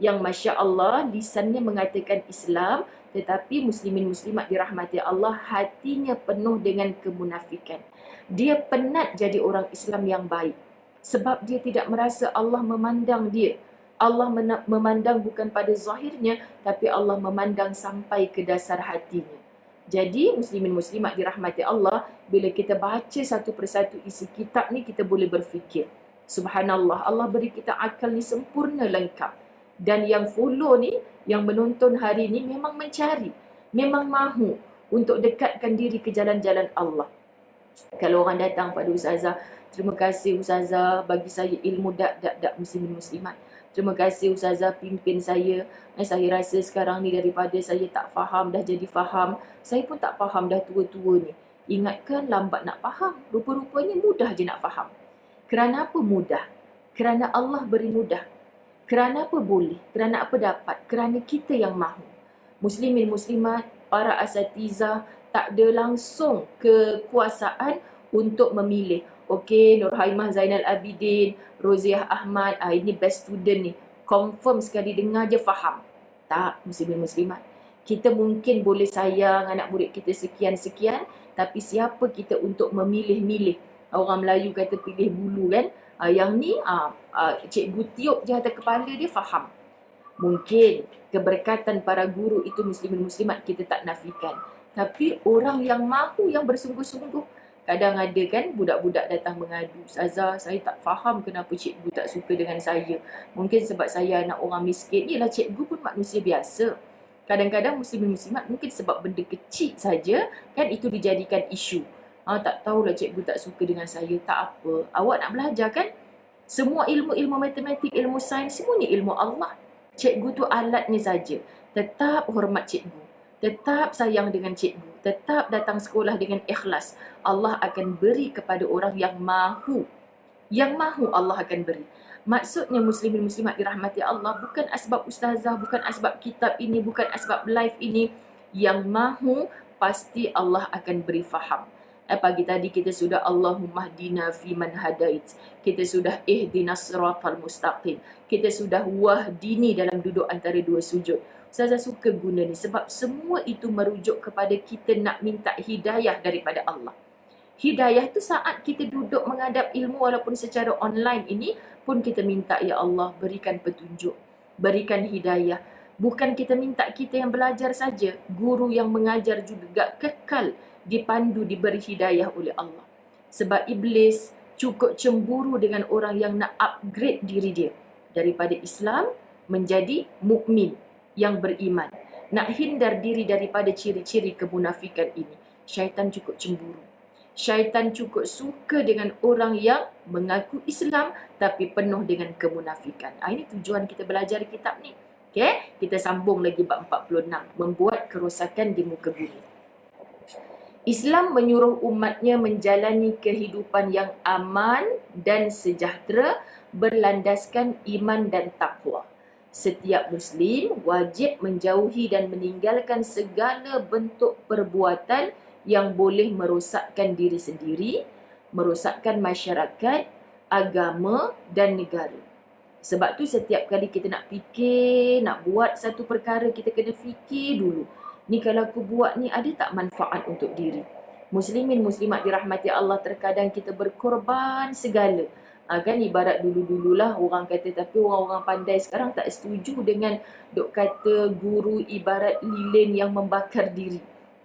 yang Masya Allah lisannya mengatakan Islam, tetapi muslimin muslimat dirahmati Allah, hatinya penuh dengan kemunafikan. Dia penat jadi orang Islam yang baik sebab dia tidak merasa Allah memandang dia. Allah memandang bukan pada zahirnya, tapi Allah memandang sampai ke dasar hatinya. Jadi muslimin muslimat dirahmati Allah, bila kita baca satu persatu isi kitab ni, kita boleh berfikir, subhanallah, Allah beri kita akal ni sempurna lengkap. Dan yang follow ni, yang menonton hari ni memang mencari, memang mahu untuk dekatkan diri ke jalan-jalan Allah. Kalau orang datang pada Ustazah, terima kasih Ustazah bagi saya ilmu dak muslimin muslimat. Terima kasih Ustazah pimpin saya. Saya rasa sekarang ni daripada saya tak faham dah jadi faham. Saya pun tak faham dah tua-tua ni. Ingatkan lambat nak faham. Rupa-rupanya mudah je nak faham. Kerana apa mudah? Kerana Allah beri mudah. Kerana apa boleh? Kerana apa dapat? Kerana kita yang mahu. Muslimin muslimat, para asatizah tak ada langsung kekuasaan untuk memilih. Okey, Nurhaimah Zainal Abidin, Roziah Ahmad, ini best student ni. Confirm sekali dengar je faham. Tak, muslimin muslimat. Kita mungkin boleh sayang anak murid kita sekian-sekian, tapi siapa kita untuk memilih-milih? Orang Melayu kata pilih bulu kan? Yang ni cikgu tiup je atas kepala dia faham. Mungkin keberkatan para guru itu muslimin muslimat kita tak nafikan. Tapi orang yang mahu, yang bersungguh-sungguh, kadang ada kan budak-budak datang mengadu, "Ustazah, saya tak faham kenapa cikgu tak suka dengan saya. Mungkin sebab saya anak orang miskin." Yelah, cikgu pun manusia biasa. Kadang-kadang muslimin muslimat mungkin sebab benda kecil saja kan itu dijadikan isu. Tak tahulah cikgu tak suka dengan saya. Tak apa. Awak nak belajar kan? Semua ilmu-ilmu matematik, ilmu sains, semuanya ilmu Allah. Cikgu tu alatnya saja. Tetap hormat cikgu. Tetap sayang dengan cikgu. Tetap datang sekolah dengan ikhlas. Allah akan beri kepada orang yang mahu. Yang mahu Allah akan beri. Maksudnya muslimin muslimat dirahmati Allah bukan asbab ustazah, bukan asbab kitab ini, bukan asbab live ini. Yang mahu pasti Allah akan beri faham. Pagi tadi kita sudah Allahumma hdina fi man hadait. Kita sudah ihdinas siratal mustaqim. Kita sudah wahdini dalam duduk antara dua sujud. Ustazah suka guna ni sebab semua itu merujuk kepada kita nak minta hidayah daripada Allah. Hidayah tu saat kita duduk menghadap ilmu walaupun secara online ini pun kita minta, ya Allah berikan petunjuk, berikan hidayah. Bukan kita minta kita yang belajar saja, guru yang mengajar juga kekal dipandu, diberi hidayah oleh Allah. Sebab iblis cukup cemburu dengan orang yang nak upgrade diri dia daripada Islam menjadi mukmin yang beriman. Nak hindar diri daripada ciri-ciri kemunafikan ini. Syaitan cukup cemburu. Syaitan cukup suka dengan orang yang mengaku Islam tapi penuh dengan kemunafikan. Ini tujuan kita belajar kitab ni. Okay? Kita sambung lagi bab 46. Membuat kerosakan di muka bumi. Islam menyuruh umatnya menjalani kehidupan yang aman dan sejahtera berlandaskan iman dan taqwa. Setiap Muslim wajib menjauhi dan meninggalkan segala bentuk perbuatan yang boleh merosakkan diri sendiri, merosakkan masyarakat, agama dan negara. Sebab tu setiap kali kita nak fikir, nak buat satu perkara, kita kena fikir dulu. Ni kalau aku buat ni ada tak manfaat untuk diri? Muslimin muslimat dirahmati Allah, terkadang kita berkorban segala. Kan ibarat dulu-dululah orang kata, tapi orang-orang pandai sekarang tak setuju dengan dok kata guru ibarat lilin yang membakar diri.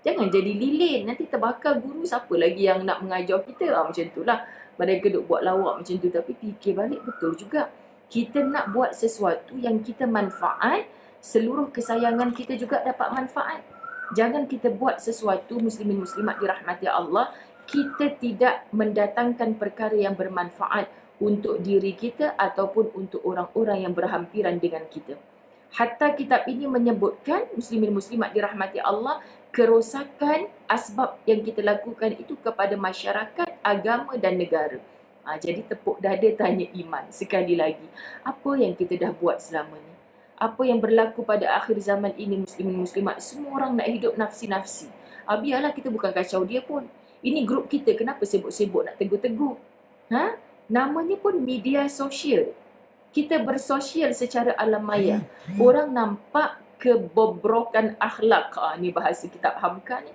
Jangan jadi lilin, nanti terbakar guru, siapa lagi yang nak mengajar kita? Macam itulah. Mereka duk buat lawak macam tu, tapi fikir balik betul juga. Kita nak buat sesuatu yang kita manfaat, seluruh kesayangan kita juga dapat manfaat. Jangan kita buat sesuatu, muslimin muslimat dirahmati Allah, kita tidak mendatangkan perkara yang bermanfaat untuk diri kita ataupun untuk orang-orang yang berhampiran dengan kita. Hatta kitab ini menyebutkan, muslimin muslimat dirahmati Allah, kerosakan asbab yang kita lakukan itu kepada masyarakat, agama dan negara. Jadi tepuk dada tanya iman sekali lagi. Apa yang kita dah buat selama ni? Apa yang berlaku pada akhir zaman ini, muslimin muslimat? Semua orang nak hidup nafsi-nafsi. Biarlah, kita bukan kacau dia pun. Ini grup kita, kenapa sibuk-sibuk nak tegur-tegur? Namanya pun media sosial. Kita bersosial secara alam maya. Orang nampak kebobrokan akhlak. Ni bahasa kitab Hamka ni.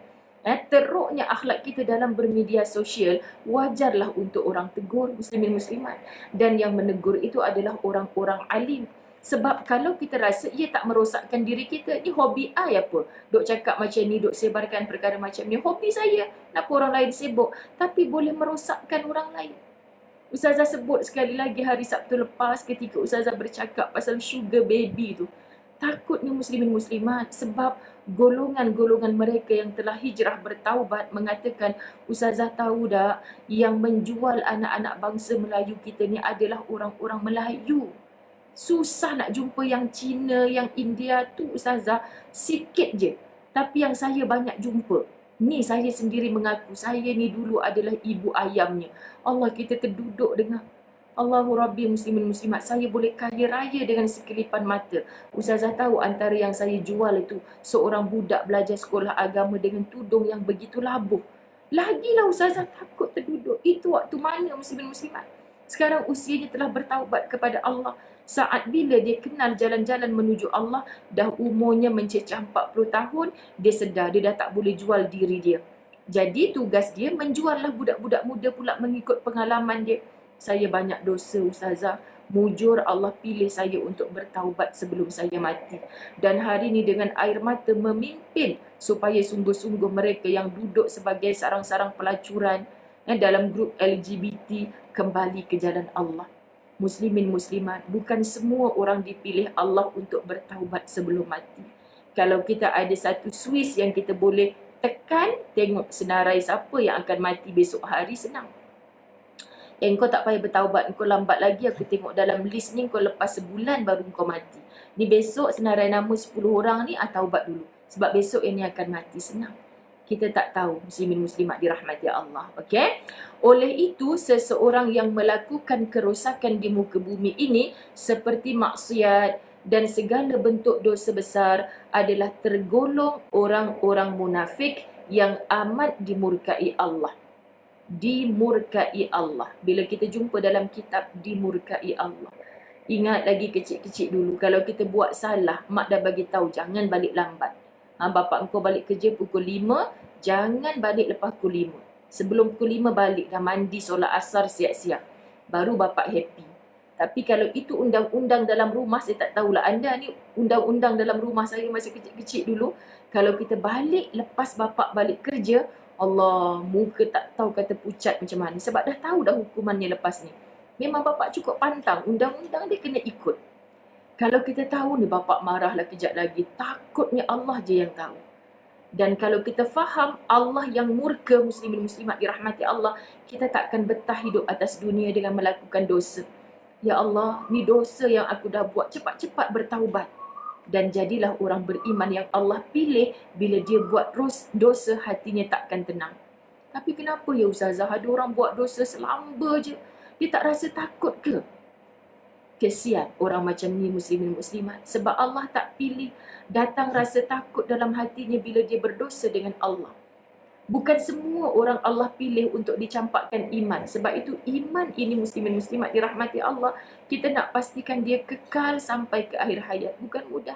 Teruknya akhlak kita dalam bermedia sosial, wajarlah untuk orang tegur, muslimin muslimat. Dan yang menegur itu adalah orang-orang alim. Sebab kalau kita rasa ia tak merosakkan diri kita, ni hobi apa? Duk cakap macam ni, duk sebarkan perkara macam ni. Hobi saya. Kenapa orang lain sibuk? Tapi boleh merosakkan orang lain. Ustazah sebut sekali lagi hari Sabtu lepas ketika Ustazah bercakap pasal sugar baby tu. Takutnya muslimin muslimat sebab golongan-golongan mereka yang telah hijrah bertaubat mengatakan, Ustazah tahu tak, yang menjual anak-anak bangsa Melayu kita ni adalah orang-orang Melayu. Susah nak jumpa yang Cina, yang India tu Ustazah, sikit je. Tapi yang saya banyak jumpa. Ni saya sendiri mengaku, saya ni dulu adalah ibu ayamnya. Allah, kita terduduk dengan Allahu Rabbi, muslimin muslimat, saya boleh kaya raya dengan sekelipan mata. Ustazah tahu antara yang saya jual itu seorang budak belajar sekolah agama dengan tudung yang begitu labuh. Lagilah Ustazah takut terduduk. Itu waktu mana muslimin muslimat? Sekarang usianya telah bertaubat kepada Allah. Saat bila dia kenal jalan-jalan menuju Allah, dah umurnya mencecah 40 tahun, dia sedar dia dah tak boleh jual diri dia. Jadi tugas dia menjuallah budak-budak muda pula mengikut pengalaman dia. Saya banyak dosa Ustazah. Mujur Allah pilih saya untuk bertaubat sebelum saya mati. Dan hari ini dengan air mata memimpin supaya sungguh-sungguh mereka yang duduk sebagai sarang-sarang pelacuran dalam grup LGBT kembali ke jalan Allah. Muslimin muslimat, bukan semua orang dipilih Allah untuk bertaubat sebelum mati. Kalau kita ada satu Swiss yang kita boleh tekan, tengok senarai siapa yang akan mati besok hari, senang. Kau tak payah bertaubat, kau lambat lagi, aku tengok dalam list ni kau lepas sebulan baru kau mati. Ni besok senarai nama 10 orang ni, taubat dulu. Sebab besok yang ni akan mati, senang. Kita tak tahu, muslimin muslimat dirahmati Allah. Okey? Oleh itu, seseorang yang melakukan kerosakan di muka bumi ini seperti maksiat dan segala bentuk dosa besar adalah tergolong orang-orang munafik yang amat dimurkai Allah. Dimurkai Allah. Bila kita jumpa dalam kitab dimurkai Allah. Ingat lagi kecil-kecil dulu, kalau kita buat salah, mak dah bagi tahu jangan balik lambat. Bapak engkau balik kerja pukul 5, jangan balik lepas pukul 5. Sebelum pukul 5 balik, dah mandi solat asar siap-siap. Baru bapak happy. Tapi kalau itu undang-undang dalam rumah, saya tak tahulah anda ni, undang-undang dalam rumah saya masih kecil-kecil dulu. Kalau kita balik lepas bapak balik kerja, Allah, muka tak tahu kata pucat macam mana. Sebab dah tahu dah hukumannya lepas ni. Memang bapak cukup pantang, undang-undang dia kena ikut. Kalau kita tahu ni bapak marahlah kejap lagi, takutnya Allah je yang tahu. Dan kalau kita faham Allah yang murka, muslimin muslimat dirahmati Allah, kita takkan betah hidup atas dunia dengan melakukan dosa. Ya Allah, ni dosa yang aku dah buat, cepat-cepat bertaubat. Dan jadilah orang beriman yang Allah pilih. Bila dia buat dosa, hatinya takkan tenang. Tapi kenapa ya Ustazah, ada orang buat dosa selamba je, dia tak rasa takut ke? Kesian orang macam ni muslimin muslimat. Sebab Allah tak pilih datang rasa takut dalam hatinya bila dia berdosa dengan Allah. Bukan semua orang Allah pilih untuk dicampakkan iman. Sebab itu iman ini muslimin muslimat dirahmati Allah, kita nak pastikan dia kekal sampai ke akhir hayat. Bukan mudah.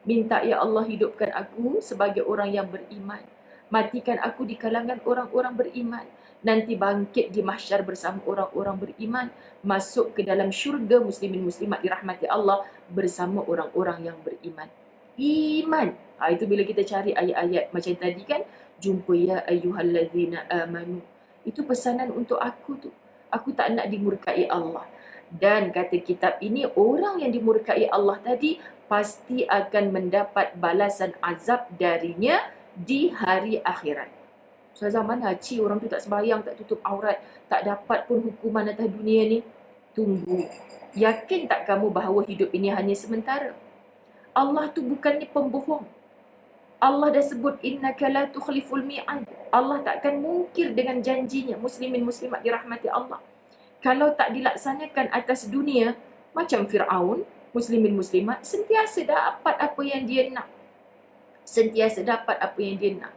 Minta ya Allah hidupkan aku sebagai orang yang beriman. Matikan aku di kalangan orang-orang beriman. Nanti bangkit di mahsyar bersama orang-orang beriman. Masuk ke dalam syurga muslimin muslimat dirahmati Allah bersama orang-orang yang beriman. Iman. Itu bila kita cari ayat-ayat macam tadi kan. Jumpa ya ayyuhallazina amanu. Itu pesanan untuk aku tu. Aku tak nak dimurkai Allah. Dan kata kitab ini, orang yang dimurkai Allah tadi pasti akan mendapat balasan azab darinya di hari akhirat. Ustazah, mana Ci orang tu tak sembahyang, tak tutup aurat, tak dapat pun hukuman atas dunia ni? Tunggu. Yakin tak kamu bahawa hidup ini hanya sementara? Allah tu bukannya pembohong. Allah dah sebut innaka la tukhliful mi'ad. Allah takkan mungkir dengan janjinya. Muslimin muslimat dirahmati Allah. Kalau tak dilaksanakan atas dunia, macam Fir'aun, muslimin muslimat sentiasa dapat apa yang dia nak. Sentiasa dapat apa yang dia nak.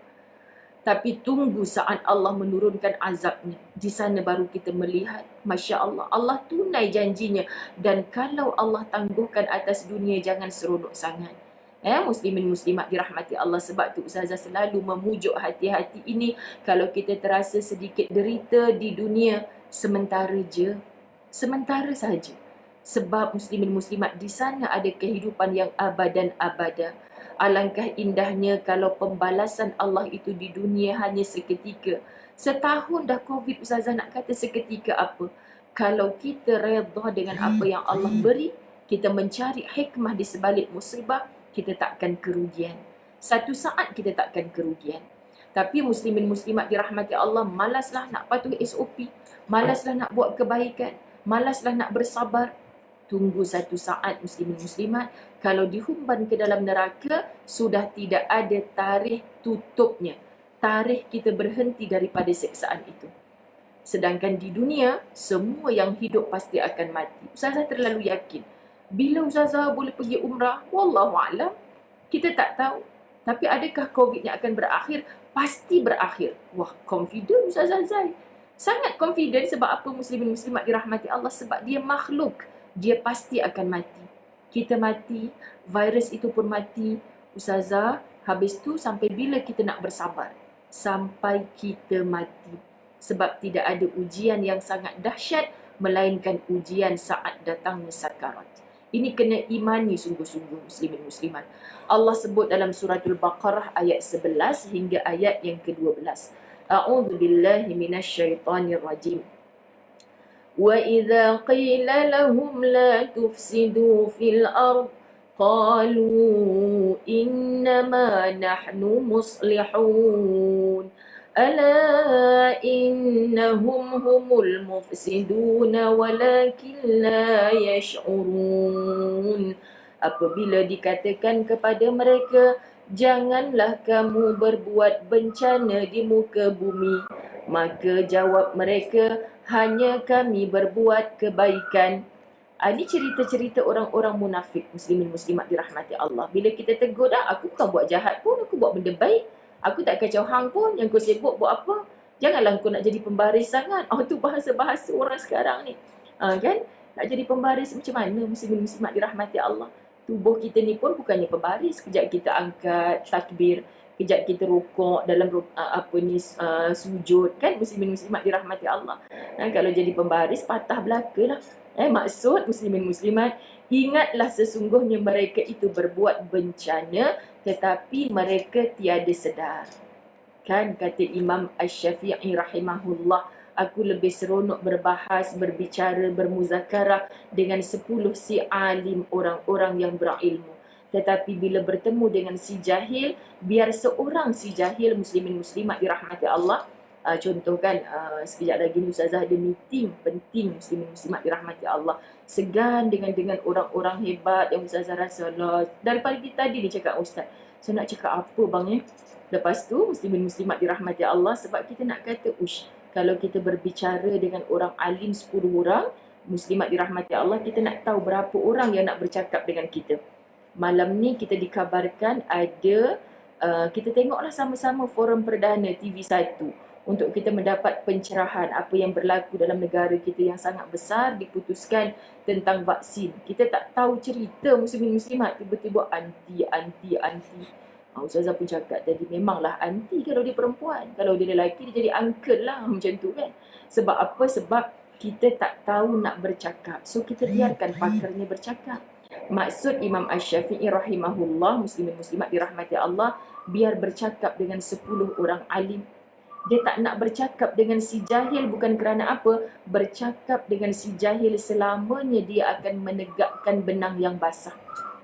Tapi tunggu saat Allah menurunkan azabnya. Di sana baru kita melihat, Masya Allah, Allah tunai janjinya. Dan kalau Allah tangguhkan atas dunia, jangan seronok sangat. Muslimin muslimat dirahmati Allah. Sebab tu Ustazah selalu memujuk hati-hati ini. Kalau kita terasa sedikit derita di dunia, sementara je. Sementara saja. Sebab muslimin muslimat di sana ada kehidupan yang abadan abada. Alangkah indahnya kalau pembalasan Allah itu di dunia hanya seketika. Setahun dah Covid, Ustazah nak kata seketika apa? Kalau kita redha dengan apa yang Allah beri, kita mencari hikmah di sebalik musibah, kita takkan kerugian. Satu saat kita takkan kerugian. Tapi muslimin muslimat dirahmati Allah, malaslah nak patuh SOP, malaslah nak buat kebaikan, malaslah nak bersabar. Tunggu satu saat muslimin muslimat, kalau dihumban ke dalam neraka, sudah tidak ada tarikh tutupnya. Tarikh kita berhenti daripada siksaan itu. Sedangkan di dunia, semua yang hidup pasti akan mati. Ustazah terlalu yakin. Bila Ustazah boleh pergi umrah? Wallahualam. Kita tak tahu. Tapi adakah Covid yang akan berakhir? Pasti berakhir. Wah, confident Ustazah Zai. Sangat confident. Sebab apa muslimin muslimat dirahmati Allah? Sebab dia makhluk. dia pasti akan mati. Kita mati, virus itu pun mati. Ustazah, habis tu sampai bila kita nak bersabar? Sampai kita mati. Sebab tidak ada ujian yang sangat dahsyat melainkan ujian saat datangnya sakarat. Ini kena imani sungguh-sungguh muslimin muslimat. Allah sebut dalam suratul Baqarah ayat 11 hingga ayat yang ke-12. A'udzu billahi minasyaitonir rajim. وَإِذَا قِيلَ لَهُمْ لَا تُفْسِدُوا فِي الْأَرْضِ قَالُوا إِنَّمَا نَحْنُ مُصْلِحُونَ أَلَا إِنَّهُمْ هُمُ الْمُفْسِدُونَ وَلَكِنْ لَا يَشْعُرُونَ. Apabila dikatakan kepada mereka, janganlah kamu berbuat bencana di muka bumi, maka jawab mereka, hanya kami berbuat kebaikan. Ini cerita-cerita orang-orang munafik, muslimin muslimat dirahmati Allah. Bila kita tegur dah, aku bukan buat jahat pun, aku buat benda baik. Aku tak kacau hang pun, yang kau sibuk buat apa? Janganlah kau nak jadi pembaris sangat. Tu bahasa-bahasa orang sekarang ni. Kan? Nak jadi pembaris macam mana muslimin muslimat dirahmati Allah? Tubuh kita ni pun bukannya pembaris. Kejap kita angkat takbir, kejap kita rukuk dalam sujud, kan muslimin muslimat dirahmati Allah. Kalau jadi pembaris patah belaka lah. Maksud muslimin muslimat, ingatlah sesungguhnya mereka itu berbuat bencana tetapi mereka tiada sedar. Kan kata Imam Asy-Syafi'i rahimahullah, aku lebih seronok berbahas, berbicara, bermuzakarah dengan 10 si alim, orang-orang yang berilmu. Tetapi bila bertemu dengan si jahil, biar seorang si jahil muslimin muslimat dirahmati Allah. Contoh kan, sekejap lagi ni Ustazah ada meeting penting muslimin muslimat dirahmati Allah. Segan dengan orang-orang hebat yang Ustazah rasa lah. Dari pagi tadi ni cakap Ustaz, saya nak cakap apa bang ya? Lepas tu muslimin muslimat dirahmati Allah, sebab kita nak kata kalau kita berbicara dengan orang alim 10 orang, muslimat dirahmati Allah, kita nak tahu berapa orang yang nak bercakap dengan kita. Malam ni kita dikabarkan ada, kita tengoklah sama-sama forum perdana TV1 untuk kita mendapat pencerahan apa yang berlaku dalam negara kita yang sangat besar, diputuskan tentang vaksin. Kita tak tahu cerita muslimin muslimat, tiba-tiba anti. Ustazah pun cakap tadi, memanglah anti kalau dia perempuan. Kalau dia lelaki, dia jadi uncle lah, macam tu kan. Sebab apa? Sebab kita tak tahu nak bercakap. So kita biarkan pakarnya bercakap. Maksud Imam Asy-Syafi'i rahimahullah, muslimin muslimat dirahmati Allah, biar bercakap dengan 10 orang alim. Dia tak nak bercakap dengan si jahil bukan kerana apa? Bercakap dengan si jahil selamanya dia akan menegakkan benang yang basah.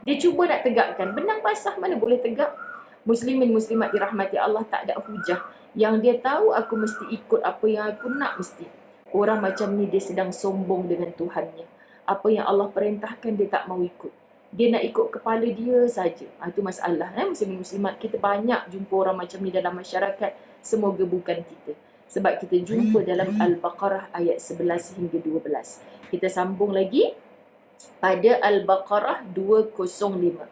Dia cuba nak tegakkan, benang basah mana boleh tegak? Muslimin muslimat dirahmati Allah, tak ada hujah. Yang dia tahu aku mesti ikut apa yang aku nak mesti. Orang macam ni dia sedang sombong dengan Tuhannya. Apa yang Allah perintahkan dia tak mau ikut. Dia nak ikut kepala dia saja. Itu masalah. Muslimin muslimat, kita banyak jumpa orang macam ni dalam masyarakat. Semoga bukan kita. Sebab kita jumpa dalam Al-Baqarah ayat 11 hingga 12. Kita sambung lagi pada Al-Baqarah 205.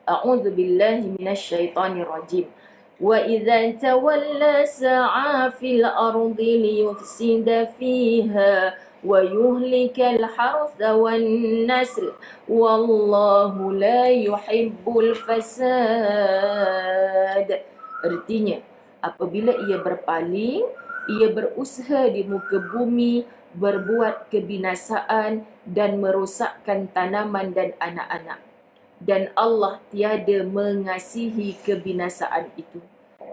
A'udzu billahi minasyaitonir rajim. Wa idza tawalla sa'a fil ardi liyufsida fiha wa yuhlikal hartha wan nasl wallahu la yuhibbul fasad. Artinya, apabila ia berpaling, ia berusaha di muka bumi, berbuat kebinasaan dan merosakkan tanaman dan anak-anak. Dan Allah tiada mengasihi kebinasaan itu.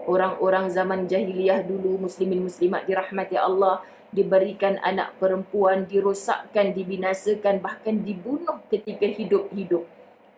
Orang-orang zaman jahiliyah dulu, muslimin muslimat dirahmati Allah, diberikan anak perempuan, dirosakkan, dibinasakan, bahkan dibunuh ketika hidup-hidup.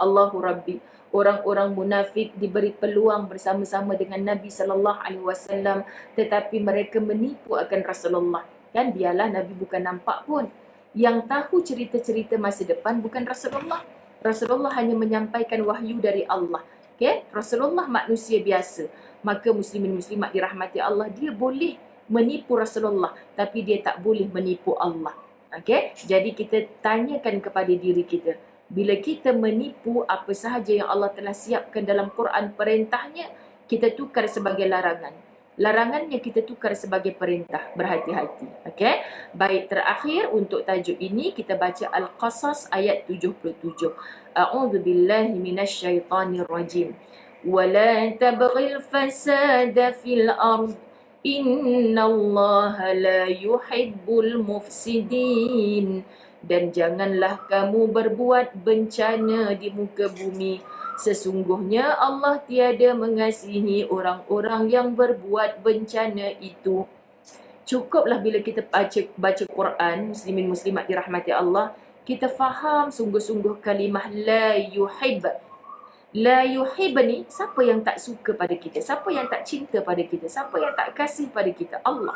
Allahu Rabbi. Orang-orang munafik diberi peluang bersama-sama dengan Nabi SAW, tetapi mereka menipu akan Rasulullah. Kan biarlah Nabi bukan nampak pun. Yang tahu cerita-cerita masa depan bukan Rasulullah. Rasulullah hanya menyampaikan wahyu dari Allah. Okay? Rasulullah manusia biasa. Maka muslimin muslimat dirahmati Allah, dia boleh menipu Rasulullah, tapi dia tak boleh menipu Allah. Okay? Jadi kita tanyakan kepada diri kita, bila kita menipu apa sahaja yang Allah telah siapkan dalam Quran perintahnya, kita tukar sebagai larangan. Larangannya kita tukar sebagai perintah. Berhati-hati. Okey? Baik, terakhir untuk tajuk ini kita baca Al-Qasas ayat 77. A'udzu billahi minasyaitonir rajim. Wala tabghil fasada fil ard. Innallaha la yuhibbul mufsidin. Dan janganlah kamu berbuat bencana di muka bumi. Sesungguhnya Allah tiada mengasihi orang-orang yang berbuat bencana itu. Cukuplah bila kita baca Quran, muslimin muslimat dirahmati Allah, kita faham sungguh-sungguh kalimah la yuhib. La yuhib ni, siapa yang tak suka pada kita? Siapa yang tak cinta pada kita? Siapa yang tak kasih pada kita? Allah.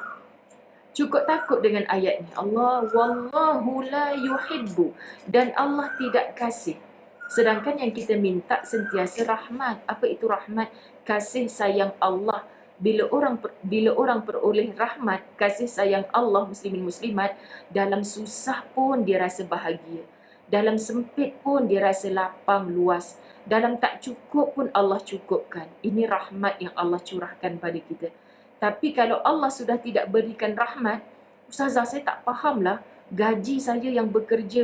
Cukup takut dengan ayat ni. Allah, wallahu la yuhibbu. Dan Allah tidak kasih. Sedangkan yang kita minta sentiasa rahmat. Apa itu rahmat? Kasih sayang Allah. Bila orang peroleh rahmat, kasih sayang Allah, muslimin muslimat, dalam susah pun dia rasa bahagia. Dalam sempit pun dia rasa lapang luas. Dalam tak cukup pun Allah cukupkan. Ini rahmat yang Allah curahkan pada kita. Tapi kalau Allah sudah tidak berikan rahmat, Ustazah, saya tak fahamlah, gaji saya yang bekerja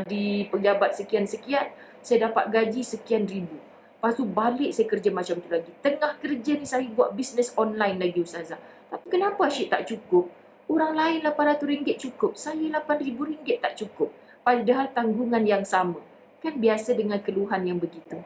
di pejabat sekian-sekian, saya dapat gaji sekian ribu. Lepas tu balik saya kerja macam tu lagi. Tengah kerja ni saya buat bisnes online lagi, Ustazah. Tapi kenapa asyik tak cukup? Orang lain RM800 cukup, saya RM8,000 tak cukup. Padahal tanggungan yang sama. Kan biasa dengan keluhan yang begitu.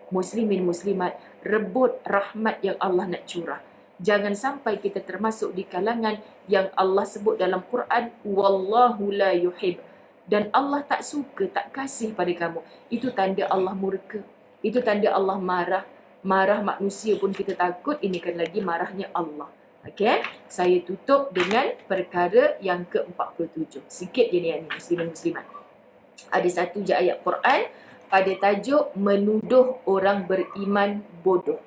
Muslimin muslimat, rebut rahmat yang Allah nak curah. Jangan sampai kita termasuk di kalangan yang Allah sebut dalam Quran, wallahu la yuhib. Dan Allah tak suka, tak kasih pada kamu. Itu tanda Allah murka. Itu tanda Allah marah. Marah manusia pun kita takut, ini kan lagi marahnya Allah. Okey, saya tutup dengan perkara yang ke-47. Sikit je ni, muslimin muslimat. Ada satu je ayat Quran pada tajuk menuduh orang beriman bodoh.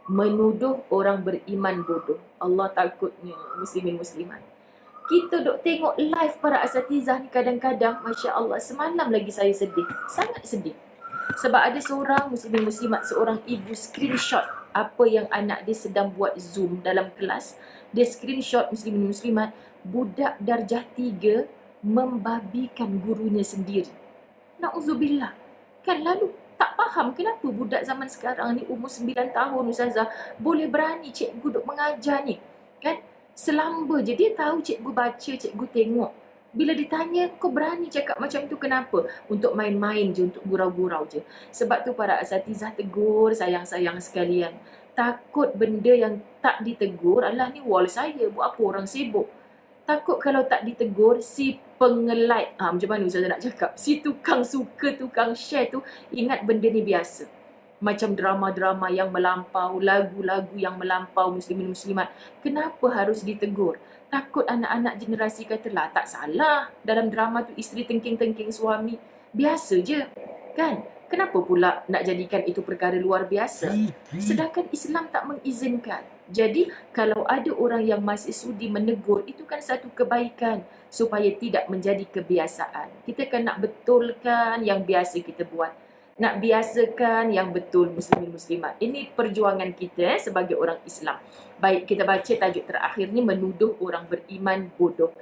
Menuduh orang beriman bodoh. Allah takutnya, muslimin muslimat. Kita duk tengok live para asatizah ni kadang-kadang, Masya Allah, semalam lagi saya sedih. Sangat sedih. Sebab ada seorang muslimin muslimat, seorang ibu screenshot apa yang anak dia sedang buat Zoom dalam kelas. Dia screenshot, muslimin muslimat, budak darjah 3 membabikan gurunya sendiri. Na'udzubillah. Kan lalu tak faham kenapa budak zaman sekarang ni umur 9 tahun, Ustazah, boleh berani cikgu duk mengajar ni. Kan? Selamba je dia tahu cikgu baca, cikgu tengok. Bila ditanya, kau berani cakap macam tu kenapa? Untuk main-main je, untuk gurau-gurau je. Sebab tu para asatizah tegur sayang-sayang sekalian. Takut benda yang tak ditegur, alah ni wall saya, buat apa orang sibuk. Takut kalau tak ditegur, si pengelike, macam mana Ustazah nak cakap, si tukang suka, tukang share tu, ingat benda ni biasa. Macam drama-drama yang melampau, lagu-lagu yang melampau, muslimin muslimat. Kenapa harus ditegur? Takut anak-anak generasi kata, lah tak salah, dalam drama tu isteri tengking-tengking suami. Biasa je, kan? Kenapa pula nak jadikan itu perkara luar biasa? Sedangkan Islam tak mengizinkan. Jadi, kalau ada orang yang masih sudi menegur, itu kan satu kebaikan supaya tidak menjadi kebiasaan. Kita kan nak betulkan yang biasa kita buat. Nak biasakan yang betul, muslimin muslimat. Ini perjuangan kita sebagai orang Islam. Baik, kita baca tajuk terakhir ni, menuduh orang beriman bodoh.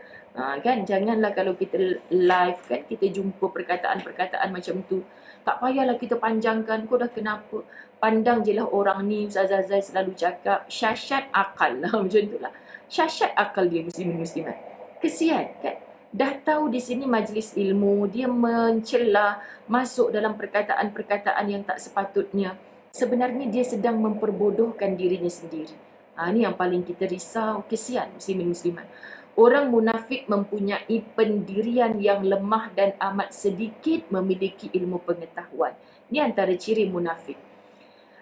Kan, janganlah kalau kita live kan, kita jumpa perkataan-perkataan macam tu. Tak payahlah kita panjangkan, kau dah kenapa? Pandang je lah orang ni, Ustazah Zai selalu cakap, syasyat akal lah, macam tu lah. Syasyat akal dia, muslimin muslimat. Kesian kan? Dah tahu di sini majlis ilmu, dia mencela, masuk dalam perkataan-perkataan yang tak sepatutnya. Sebenarnya dia sedang memperbodohkan dirinya sendiri. Ini yang paling kita risau, kesian muslimin muslimat. Orang munafik mempunyai pendirian yang lemah dan amat sedikit memiliki ilmu pengetahuan. Ini antara ciri munafik.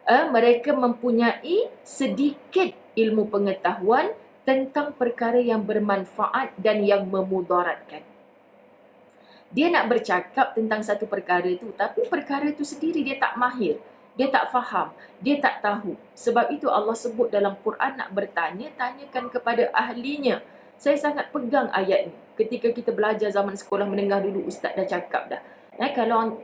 Mereka mempunyai sedikit ilmu pengetahuan tentang perkara yang bermanfaat dan yang memudaratkan. Dia nak bercakap tentang satu perkara itu, tapi perkara itu sendiri dia tak mahir. Dia tak faham, dia tak tahu. Sebab itu Allah sebut dalam Quran nak bertanya, tanyakan kepada ahlinya. Saya sangat pegang ayat ni. Ketika kita belajar zaman sekolah menengah dulu, Ustaz dah cakap dah. Kalau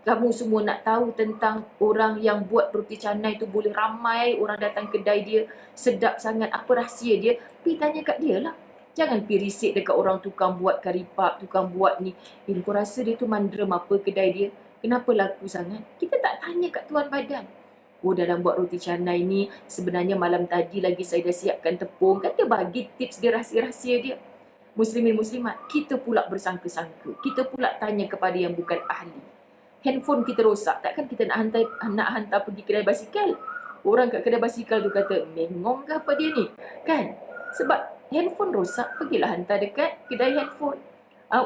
Kamu semua nak tahu tentang orang yang buat roti canai tu boleh ramai orang datang kedai dia, sedap sangat, apa rahsia dia? Pergi tanya kat dia lah. Jangan pergi risik dekat orang tukang buat kari pap, tukang buat ni. Kau rasa dia tu mandrem apa kedai dia? Kenapa laku sangat? Kita tak tanya kat tuan badan. Oh, dalam buat roti canai ni, sebenarnya malam tadi lagi saya dah siapkan tepung. Kan dia bagi tips dia, rahsia-rahsia dia. Muslimin muslimat, kita pula bersangka-sangka. Kita pula tanya kepada yang bukan ahli. Handphone kita rosak, takkan kita nak hantar pergi kedai basikal? Orang kat kedai basikal tu kata, mengong ke apa dia ni? Kan? Sebab handphone rosak, pergilah hantar dekat kedai handphone.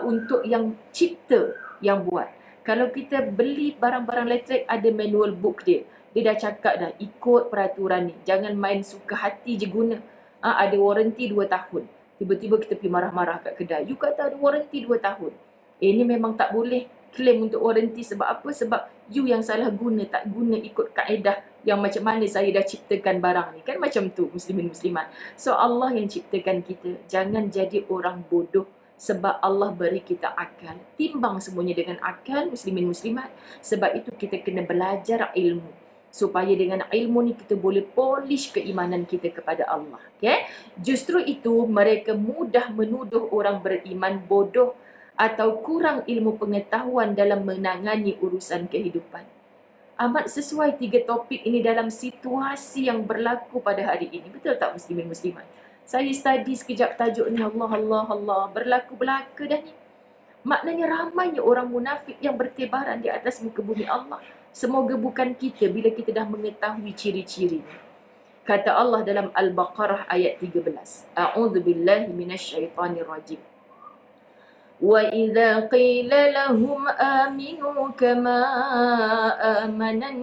Untuk yang cipta, yang buat. Kalau kita beli barang-barang elektrik, ada manual book dia. Dia dah cakap dah, ikut peraturan ni. Jangan main suka hati je guna. Ada warranty 2 tahun. Tiba-tiba kita pergi marah-marah kat kedai. You kata ada warranty 2 tahun. Ini memang tak boleh claim untuk warranty. Sebab apa? Sebab you yang salah guna, tak guna ikut kaedah yang macam mana saya dah ciptakan barang ni. Kan macam tu, muslimin muslimat. So Allah yang ciptakan kita. Jangan jadi orang bodoh. Sebab Allah beri kita akal. Timbang semuanya dengan akal, muslimin muslimat. Sebab itu kita kena belajar ilmu. Supaya dengan ilmu ni kita boleh polish keimanan kita kepada Allah. Okay? Justru itu mereka mudah menuduh orang beriman bodoh atau kurang ilmu pengetahuan dalam menangani urusan kehidupan. Amat sesuai 3 topik ini dalam situasi yang berlaku pada hari ini. Betul tak muslimin muslimat? Saya study sekejap tajuk ni, Allah, berlaku belaka dah ni. Maknanya ramainya orang munafik yang bertebaran di atas muka bumi Allah. Semoga bukan kita bila kita dah mengetahui ciri-ciri. Kata Allah dalam Al-Baqarah ayat 13. A'udzubillahi minasyaitanirrajim. Wa idza qila lahum aminu kama amanan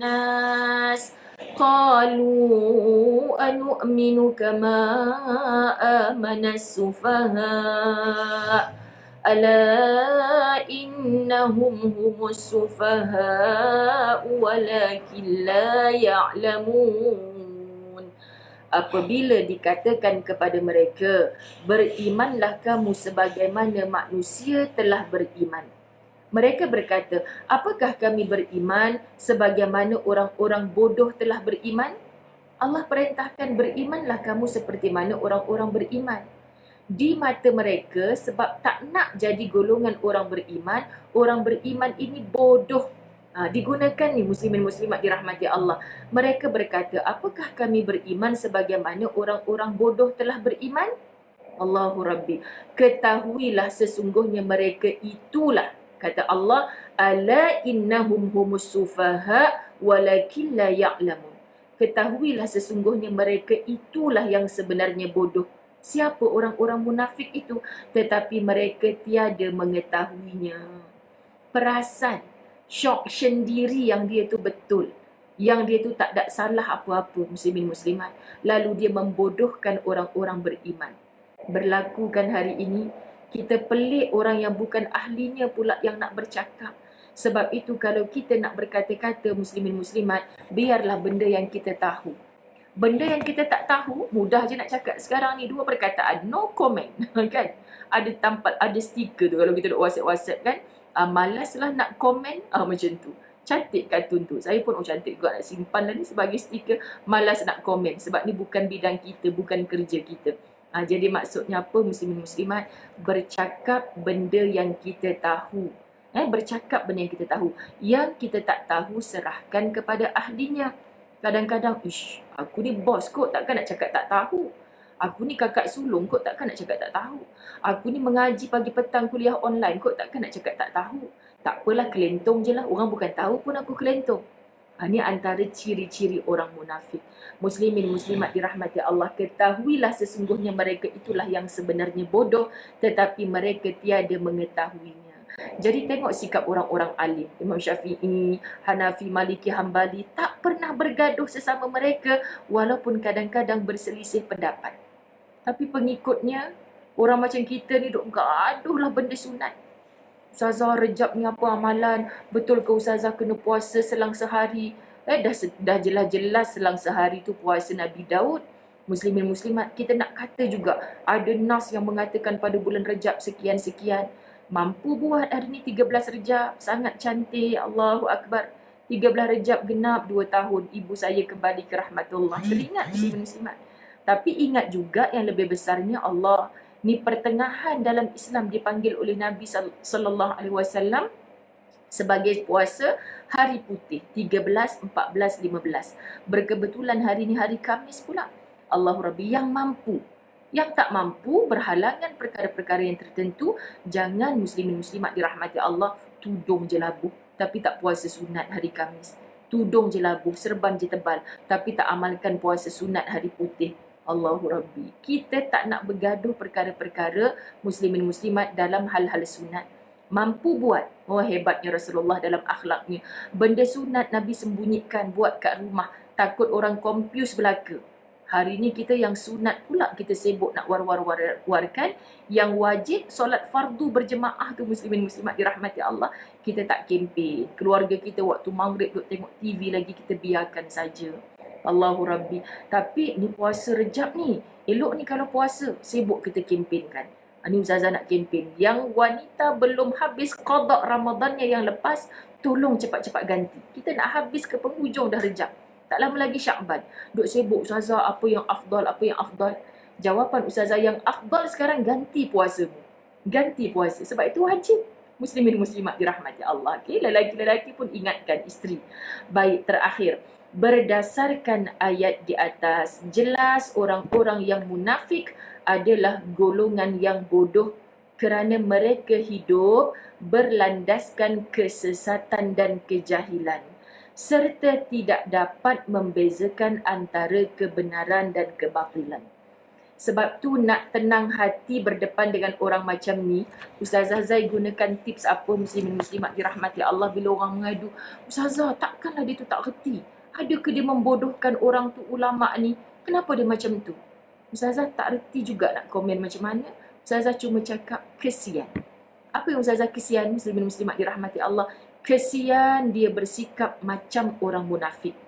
nas qalu anu'minu kama amanas sufaha ala innahum humus sufaha walakin la ya'lamun. Apabila dikatakan kepada mereka, berimanlah kamu sebagaimana manusia telah beriman. Mereka berkata, apakah kami beriman sebagaimana orang-orang bodoh telah beriman? Allah perintahkan berimanlah kamu seperti mana orang-orang beriman. Di mata mereka, sebab tak nak jadi golongan orang beriman ini bodoh. Digunakan ni muslimin muslimat dirahmati Allah. Mereka berkata, apakah kami beriman sebagaimana orang-orang bodoh telah beriman? Allahu Rabbi, ketahuilah sesungguhnya mereka itulah, kata Allah, ala innahum humus sufaha walakin la ya'lamun. Ketahuilah sesungguhnya mereka itulah yang sebenarnya bodoh. Siapa orang-orang munafik itu? Tetapi mereka tiada mengetahuinya. Perasan, syok sendiri yang dia tu betul. Yang dia tu tak ada salah apa-apa, muslimin muslimat. Lalu dia membodohkan orang-orang beriman. Berlaku kan hari ini, kita pelik orang yang bukan ahlinya pula yang nak bercakap. Sebab itu kalau kita nak berkata-kata muslimin muslimat, biarlah benda yang kita tahu. Benda yang kita tak tahu, mudah je nak cakap sekarang ni 2 perkataan, no comment. Kan? Ada tampal, ada stiker tu kalau kita duk WhatsApp kan. Malaslah nak komen, macam tu. Cantik kartun tu. Saya pun cantik juga nak simpan lah ni sebagai stiker. Malas nak komen sebab ni bukan bidang kita, bukan kerja kita. Jadi maksudnya apa muslimin muslimat? Bercakap benda yang kita tahu. Bercakap benda yang kita tahu. Yang kita tak tahu, serahkan kepada ahlinya. Kadang-kadang, aku ni bos kot, takkan nak cakap tak tahu. Aku ni kakak sulung kot, takkan nak cakap tak tahu. Aku ni mengaji pagi petang kuliah online kot, takkan nak cakap tak tahu. Tak apalah, kelentong je lah. Orang bukan tahu pun aku kelentong. Ini antara ciri-ciri orang munafik. Muslimin muslimat dirahmati Allah, ketahuilah sesungguhnya mereka itulah yang sebenarnya bodoh, tetapi mereka tiada mengetahuinya. Jadi tengok sikap orang-orang alim, Imam Syafi'i, Hanafi, Maliki, Hambali, tak pernah bergaduh sesama mereka walaupun kadang-kadang berselisih pendapat. Tapi pengikutnya, orang macam kita ni duk gaduh lah benda sunat. Ustazah Rejab ni apa amalan? Betul ke Ustazah kena puasa selang sehari? Dah jelas-jelas selang sehari tu puasa Nabi Daud. Muslimin muslimat, kita nak kata juga ada nas yang mengatakan pada bulan Rejab sekian-sekian. Mampu buat hari ni 13 Rejab, sangat cantik, Allahu Akbar. 13 Rejab genap 2 tahun, ibu saya kembali ke rahmatullah. Teringat muslimin-muslimat. Tapi ingat juga yang lebih besarnya Allah, ni pertengahan dalam Islam dipanggil oleh Nabi sallallahu alaihi wasallam sebagai puasa hari putih 13, 14, 15. Berkebetulan hari ni hari Khamis pula. Allahu Rabbi yang mampu. Yang tak mampu berhalangan perkara-perkara yang tertentu, jangan muslimin muslimat dirahmati Allah tudung je labuh tapi tak puasa sunat hari Khamis. Tudung je labuh, serban je tebal tapi tak amalkan puasa sunat hari putih. Allahu Rabbi. Kita tak nak bergaduh perkara-perkara muslimin muslimat dalam hal-hal sunat. Mampu buat. Oh, hebatnya Rasulullah dalam akhlaknya. Benda sunat Nabi sembunyikan, buat kat rumah. Takut orang confuse belaka. Hari ni kita yang sunat pula kita sibuk nak war-war-warkan. Yang wajib solat fardu berjemaah tu muslimin muslimat dirahmati Allah, kita tak kempen. Keluarga kita waktu maghrib duk tengok TV lagi, kita biarkan saja. Allahu Rabbi. Tapi ni puasa Rejab ni. Elok ni kalau puasa, sibuk kita kempenkan. Ni Ustazah nak kempen. Yang wanita belum habis qada Ramadannya yang lepas, tolong cepat-cepat ganti. Kita nak habis ke penghujung dah Rejab. Tak lama lagi Syakban. Duk sibuk Ustazah apa yang afdal, apa yang afdal. Jawapan Ustazah yang afdal sekarang, ganti puasamu. Ganti puasa. Sebab itu wajib. Muslimin muslimat dirahmati Allah. Okay? Lelaki-lelaki pun ingatkan isteri. Baik, terakhir. Berdasarkan ayat di atas, jelas orang-orang yang munafik adalah golongan yang bodoh kerana mereka hidup berlandaskan kesesatan dan kejahilan serta tidak dapat membezakan antara kebenaran dan kebatilan. Sebab tu nak tenang hati berdepan dengan orang macam ni, Ustazah Zai gunakan tips apa muslimin muslimat dirahmati Allah bila orang mengadu, Ustazah takkanlah dia tu tak reti. Adakah dia membodohkan orang tu ulama' ni? Kenapa dia macam tu? Ustazah tak reti juga nak komen macam mana. Ustazah cuma cakap kesian. Apa yang Ustazah kesian muslimin muslimat dirahmati Allah? Kesian dia bersikap macam orang munafik.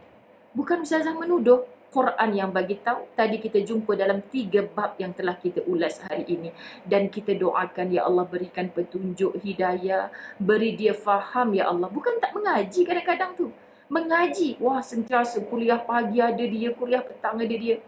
Bukan Ustazah menuduh. Quran yang bagi tahu. Tadi kita jumpa dalam 3 bab yang telah kita ulas hari ini. Dan kita doakan, ya Allah berikan petunjuk hidayah. Beri dia faham, ya Allah. Bukan tak mengaji kadang-kadang tu. Mengaji. Wah, sentiasa kuliah pagi ada dia, kuliah petang ada dia.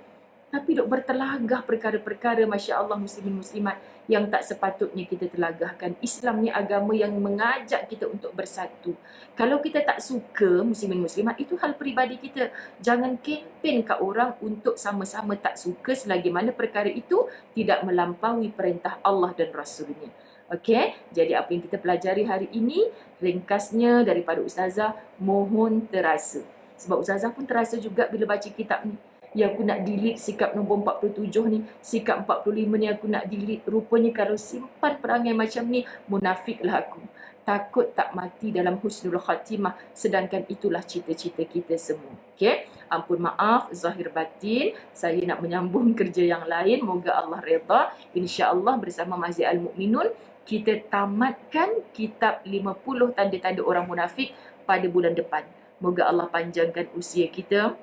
Tapi duk bertelagah perkara-perkara, Masya Allah muslimin muslimat, yang tak sepatutnya kita telagahkan. Islam ni agama yang mengajak kita untuk bersatu. Kalau kita tak suka muslimin muslimat, itu hal peribadi kita. Jangan kempen kat orang untuk sama-sama tak suka selagi mana perkara itu tidak melampaui perintah Allah dan Rasulnya. Okey, jadi apa yang kita pelajari hari ini, ringkasnya daripada Ustazah, mohon terasa. Sebab Ustazah pun terasa juga bila baca kitab ni. Ya, aku nak delete sikap nombor 47 ni, sikap 45 ni aku nak delete. Rupanya kalau simpan perangai macam ni, munafiklah aku. Takut tak mati dalam husnul khatimah, sedangkan itulah cita-cita kita semua. Okey, ampun maaf zahir batin, saya nak menyambung kerja yang lain. Moga Allah redha. Insya-Allah bersama Masjid Al-Mukminun kita tamatkan kitab 50 tanda-tanda orang munafik pada bulan depan. Moga Allah panjangkan usia kita.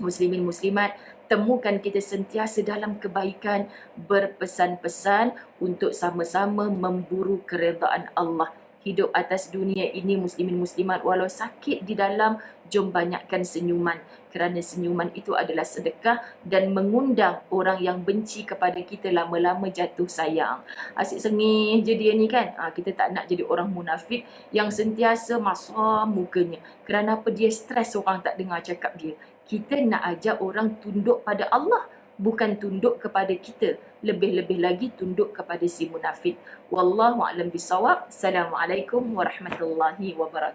Muslimin muslimat, temukan kita sentiasa dalam kebaikan, berpesan-pesan untuk sama-sama memburu keredaan Allah. Hidup atas dunia ini muslimin muslimat, walau sakit di dalam, jom banyakkan senyuman. Kerana senyuman itu adalah sedekah dan mengundang orang yang benci kepada kita lama-lama jatuh sayang. Asyik sengih je dia ni kan. Kita tak nak jadi orang munafik yang sentiasa masam mukanya. Kerana apa? Dia stres orang tak dengar cakap dia. Kita nak ajak orang tunduk pada Allah, bukan tunduk kepada kita. Lebih-lebih lagi tunduk kepada si munafik. Wallahu a'lam bisawab. Assalamualaikum warahmatullahi wabarakatuh.